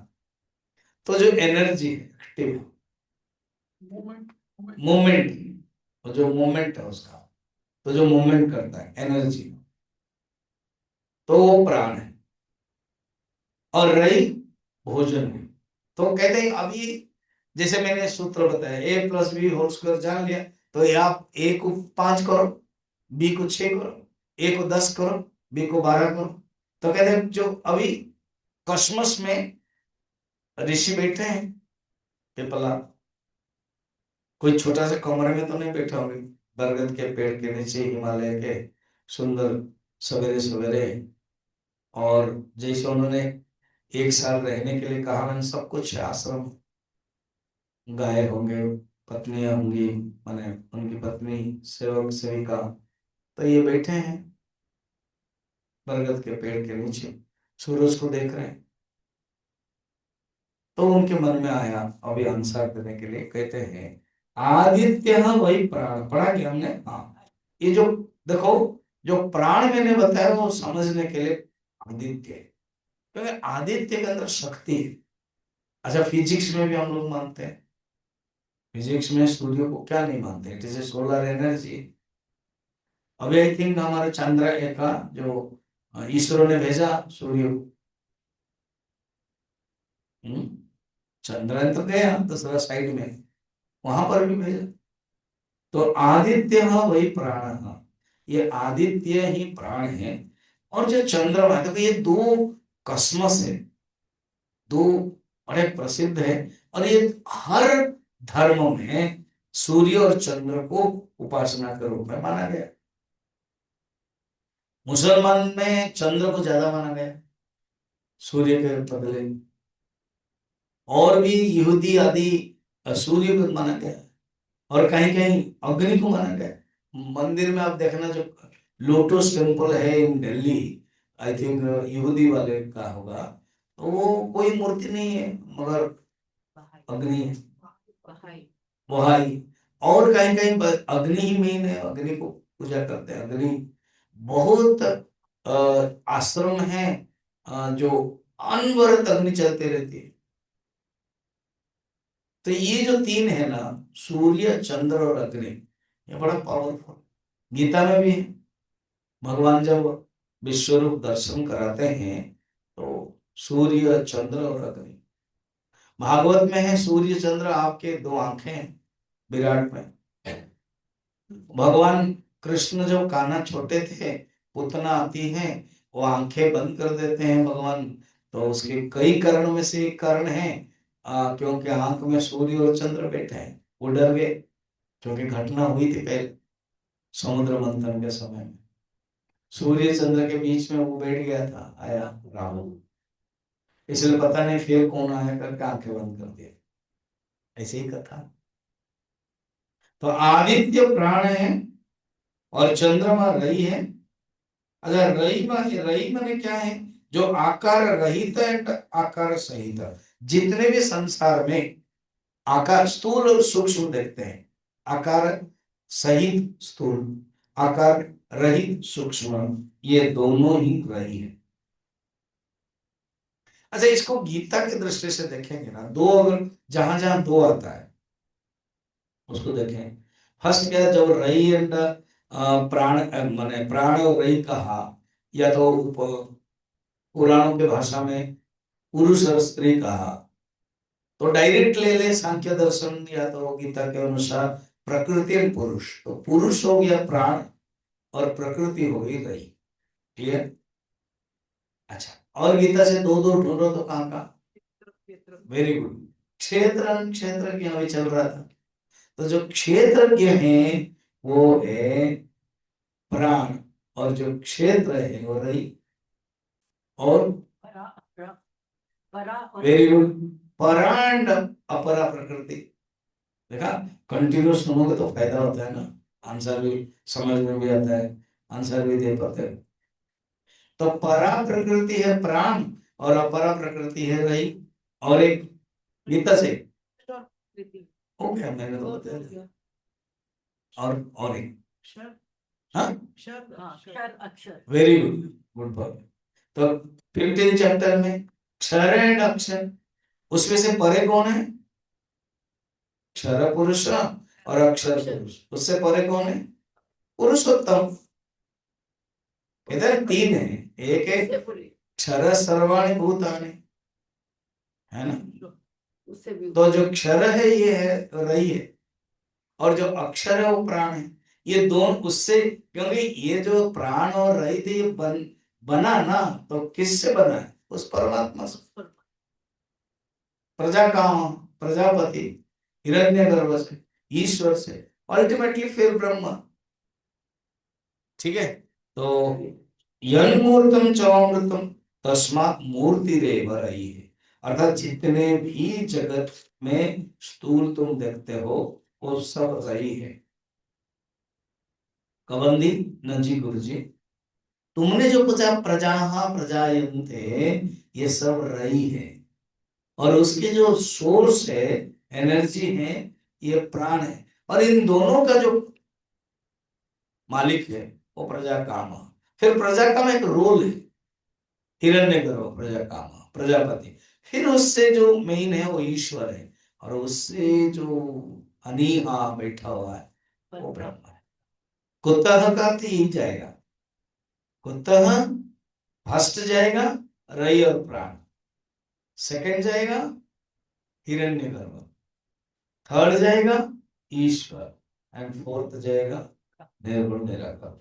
तो जो एनर्जी है, एक्टिव मूवमेंट, तो जो मूवमेंट है उसका, तो जो मूवमेंट करता है एनर्जी, तो वो प्राण है। और रही भोजन में, तो कहते हैं अभी जैसे मैंने सूत्र बताया, a plus b whole square जान लिया, तो ये आप a को 5 करो, b को 6 करो, a को 10 करो, b को 12 करो। तो कहते हैं जो अभी कॉस्मोस में ऋषि बैठे हैं, पिपला, कोई छोटा सा कमरे में तो नहीं बैठा होंगे, बरगद के पेड़ के नीचे, हिमालय के सुंदर सवेरे सवेरे। और जैसे उन्होंने 1 साल रहने के लिए कहा, मैंने सब कुछ है, आश्रम, गाय होंगे, पत्नियां होंगी, माने उनकी पत्नी, सेवक सेविका, तो ये बैठे हैं बरगद के पेड़ के नीचे, सूरज को देख रहे हैं। तो उनके मन में आया अभी आंसर देने के लिए, कहते हैं आदित्य वही प्राण। पढ़ा क्या हमने? हाँ, ये जो देखो, जो प्राण मैंने बताया वो समझने के लिए आदित्य है, क्योंकि आदित्य के अंदर शक्ति है। अच्छा, फिजिक्स में भी हम लोग मानते हैं, फिजिक्स में सूर्य को क्या नहीं मानते, it is a solar energy. अभी आई थिंक हमारे चंद्र का जो इसरो ने भेजा सूर्य को, चंद्रयान तो गया दूसरा साइड में, वहां पर भी भेजा। तो आदित्य वही प्राण, ये आदित्य ही प्राण है। और जो चंद्रमा है, तो ये दो कस्मस है, दो बड़े प्रसिद्ध है। और ये हर धर्म में सूर्य और चंद्र को उपासना के रूप में माना गया। मुसलमान में चंद्र को ज्यादा माना गया सूर्य के बदले, और भी यहूदी आदि सूर्य को माना गया, और कहीं कहीं अग्नि को माना गया। मंदिर में आप देखना, जो लोटस टेम्पल है इन दिल्ली, आई थिंक यहूदी वाले का होगा, तो वो कोई मूर्ति नहीं है मगर अग्नि है, वहाई। और कहीं कहीं अग्नि ही मेन है, अग्नि को पूजा करते हैं। अग्नि बहुत आश्रम है जो अनवरत अग्नि चलते रहती है। तो ये जो तीन है ना, सूर्य चंद्र और अग्नि, ये बड़ा पावरफुल। गीता में भी है, भगवान जब विश्वरूप दर्शन कराते हैं तो सूर्य चंद्र और अग्नि। भागवत में है सूर्य चंद्र आपके दो आंखें हैं विराट में। भगवान कृष्ण जब कान्हा छोटे थे, पुतना आती है, वो आंखें बंद कर देते हैं भगवान। तो उसके कई कारणों में से एक कारण है क्योंकि आंख में सूर्य और चंद्र बैठे हैं, वो डर गए। क्योंकि घटना हुई थी पहले समुद्र मंथन के समय में, सूर्य चंद्र के बीच में वो बैठ गया था, आया राहु, इसलिए पता नहीं फिर कौन आया करके आंखें बंद कर दिया। ऐसे ही कथा। तो आदित्य प्राण है और चंद्रमा रई है। अच्छा, रई माने क्या है? जो आकार रहित एंड आकार सहित, जितने भी संसार में आकार स्थूल और सूक्ष्म देखते हैं, आकार सहित स्थूल, आकार रहित सूक्ष्म, ये दोनों ही रही है। अच्छा, इसको गीता की दृष्टि से देखेंगे ना, दो अगर जहां जहां दो आता है उसको देखें। फर्स्ट क्या है, जब रई एंड प्राण माने प्राण और रई कहा, या तो पुराणों के भाषा में पुरुष और स्त्री कहा, तो डायरेक्ट ले ले सांख्य दर्शन या तो गीता के अनुसार प्रकृति और पुरुष, तो पुरुष हो गया प्राण और प्रकृति हो गई रई। क्लियर? अच्छा, और गीता से दो दो ढूंढो तो कहाँ का? Very good. क्षेत्र क्षेत्र की अभी चल रहा था, तो जो क्षेत्रज्ञ है वो है प्राण, और जो क्षेत्र है वो रई। और वेरी गुड, परांड अपरा प्रकृति। देखा, कंटिन्यू सुनोगे तो फायदा होता है ना, आंसर भी समझ में भी आता है, आंसर भी दे पाते हैं। तो परा प्रकृति है प्राण और अपरा प्रकृति है रई। और एक गीता से हो गया, मैंने तो बता दिया। और एक, हाँ, वेरी गुड, गुड बॉय। तो 15 चैप्टर में क्षर एंड अक्षर, उसमें से परे कौन है? क्षर पुरुष और अक्षर पुरुष, उससे परे कौन है? पुरुषोत्तम। इधर तीन है, एक है क्षर सर्वाणि भूतानि, है ना? तो जो क्षर है ये है रई है, और जो अक्षर है वो प्राण है। ये दोनों उससे, क्योंकि ये जो प्राण और रई थे ये बना ना, तो किससे बना है? उस परमात्मा से। प्रजा काम, प्रजापति, हिरण्यगर्भ से, ईश्वर से, अल्टीमेटली फिर ब्रह्मा। ठीक है? तो यन्मूर्तम चवामृतम तस्मात् मूर्तिरेव रई है। अर्थात जितने भी जगत में स्थूल तुम देखते हो वो सब रई है। कबंदी नंजी गुरुजी, तुमने जो पूछा प्रजा प्रजायन्ते, ये सब रई है। और उसके जो सोर्स है, एनर्जी है, ये प्राण है। और इन दोनों का जो मालिक है वो प्रजा काम। फिर प्रजा काम एक रोल है, हिरण्यगर्भ प्रजा काम, प्रजापति। फिर उससे जो मेन है वो ईश्वर है, और उससे जो अनीहा बैठा हुआ है वो ब्रह्म है। कुत्ता का ही जाएगा, कुत्ता फर्स्ट जाएगा रई और प्राण, सेकंड जाएगा हिरण्यगर्भ, थर्ड जाएगा ईश्वर, एंड फोर्थ जाएगा निर्गुण निराकार।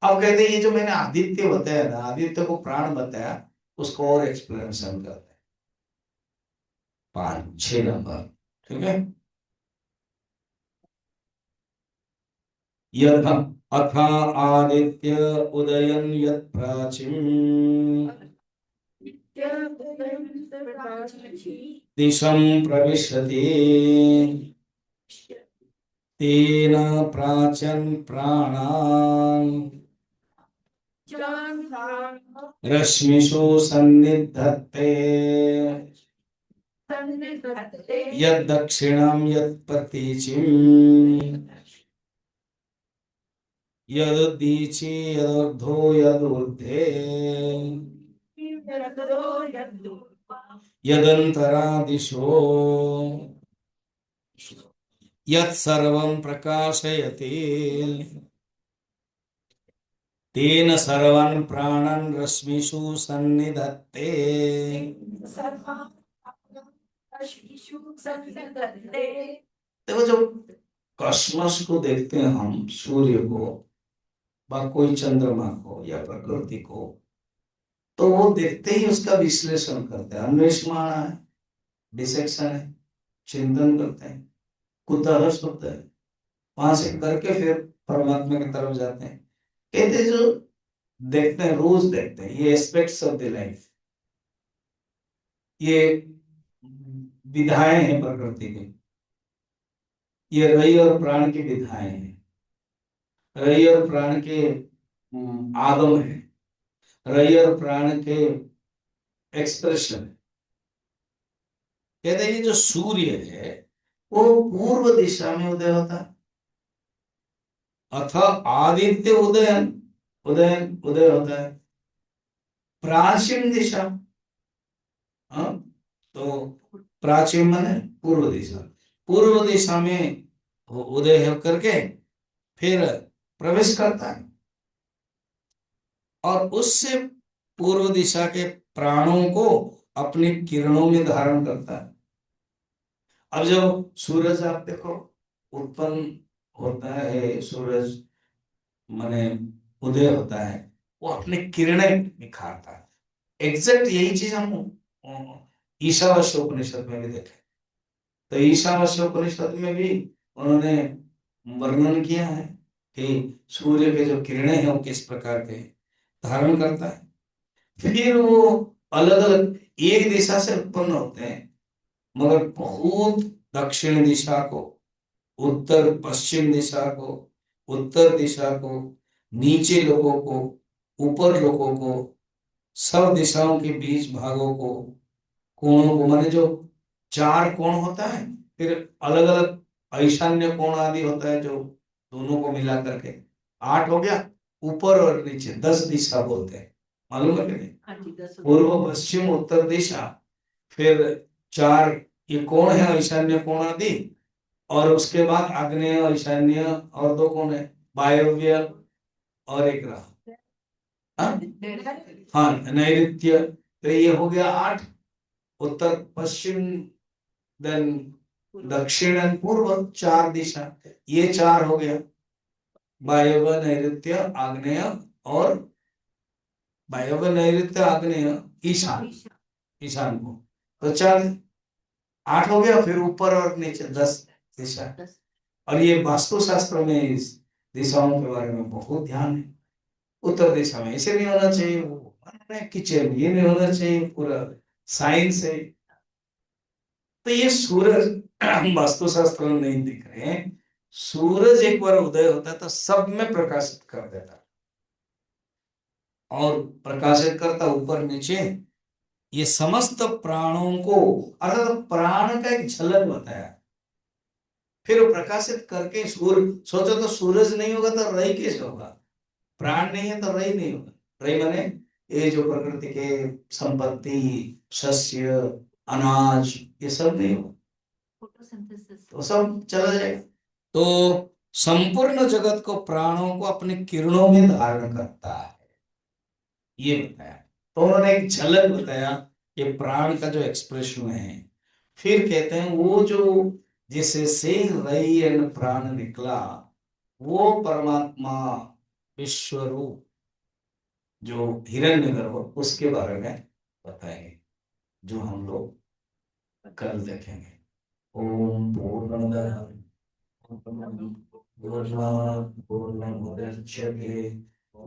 अब कहते हैं ये जो मैंने आदित्य बताया ना, आदित्य को प्राण बताया, उसको और एक्सप्लेनेशन करते हैं। 5-6 नंबर, ठीक है। यथ अथ आदित्य उदयन यत् प्राचीन दिशं प्रविशति तेन प्राचन प्राणान् रश्मिषु सन्निधत्ते यद् दक्षिणं यत् प्रतीचिम् यदुदीचि यदुर्धो यदूर्ध्वे यदंतरा दिशो यत् सर्वं प्रकाशयति तेन सर्वं प्राणन् रश्मिषु सन्निधत्ते। देखो जब कॉस्मोस को देखते हैं हम, सूर्य को व कोई चंद्रमा को या प्रकृति को, तो वो देखते ही उसका विश्लेषण करते हैं, अन्वेषण है, डिसेक्शन है, चिंतन करते हैं, कुतूहल होता है, वहां से करके फिर परमात्मा की तरफ जाते हैं। कहते हैं जो देखते हैं, रोज देखते हैं, ये एस्पेक्ट्स ऑफ द लाइफ, ये विधाएं हैं प्रकृति की, ये रई और प्राण की विधाएं हैं, रई और प्राण के आगम है, रई और प्राण के एक्सप्रेशन। कहते हैं ये जो सूर्य है वो पूर्व दिशा में उदय होता है। अथ आदित्य उदयन, उदयन उदय होता है प्राचीन दिशा। हाँ, तो प्राचीन माने पूर्व दिशा, पूर्व दिशा में वो उदय होकर के फिर प्रवेश करता है और उससे पूर्व दिशा के प्राणों को अपनी किरणों में धारण करता है। अब जब सूरज आप देखो उत्पन्न होता है, सूरज माने उदय होता है, वो अपने किरणें निखारता है। एग्जैक्ट यही चीज हम ईशावास्य उपनिषद में भी देखे। तो ईशावास्य उपनिषद में भी उन्होंने वर्णन किया है कि सूर्य के जो किरणें हैं वो किस प्रकार के धारण करता है। फिर वो अलग अलग एक दिशा से उत्पन्न होते हैं, मगर बहुत दक्षिण दिशा को, उत्तर पश्चिम दिशा को, उत्तर दिशा को, नीचे लोगों को, ऊपर लोगों को, सब दिशाओं के बीच भागों को, कोणों को, माने जो 4 कोण होता है, फिर अलग अलग ईशान्य कोण आदि होता है जो दोनों को मिला करके 8 हो गया। ऊपर और नीचे 10 दिशा बोलते हैं, मालूम है कि नहीं? पूर्व पश्चिम उत्तर दिशा, फिर 4 ये कोण है, ईशान्य कोण आदि, और उसके बाद आग्नेय, ईशान्य, और 2 कोण है, वायव्य और एक रहा, हाँ हाँ नैऋत्य। तो ये हो गया 8, उत्तर पश्चिम, देन दक्षिण एंड पूर्व, 4 दिशा, ये 4 हो गया, वायव्य नैऋत्य आग्नेय, और वायव्य नैऋत्य आग्नेय ईशान, ईशान को, तो 4 8 हो गया। फिर ऊपर और नीचे 10 दिशा। और ये वास्तुशास्त्र में इस दिशाओं के बारे में बहुत ध्यान है। उत्तर दिशा में ऐसे नहीं होना चाहिए, वो किचन ये नहीं होना चाहिए, पूरा साइंस है। तो ये सूरज वास्तुशास्त्र में नहीं दिख रहे हैं। सूरज एक बार उदय होता है तो सब में प्रकाशित कर देता है, और प्रकाशित करता ऊपर नीचे, ये समस्त प्राणों को, अर्थात प्राण का एक झलक बताया। फिर वो प्रकाशित करके सूर्य, सोचो तो सूरज नहीं होगा तो रई कैसे होगा? प्राण नहीं है तो रई नहीं होगा। रई माने ये जो प्रकृति के संपत्ति, शस्य, अनाज, ये सब नहीं होगा, तो सब चला जाएगा। तो संपूर्ण जगत को, प्राणों को अपने किरणों में धारण करता है, ये बताया। तो उन्होंने एक झलक बताया ये प्राण का जो एक्सप्रेशन है। फिर कहते हैं वो जो जिसे से रई एंड प्राण निकला, वो परमात्मा विश्व रूप जो हिरण्यगर्भ, उसके बारे में बताएंगे, जो हम लोग कल देखेंगे। ओम पूर्णमद पूर्णमिदं पूर्णात् पूर्णमुदच्यते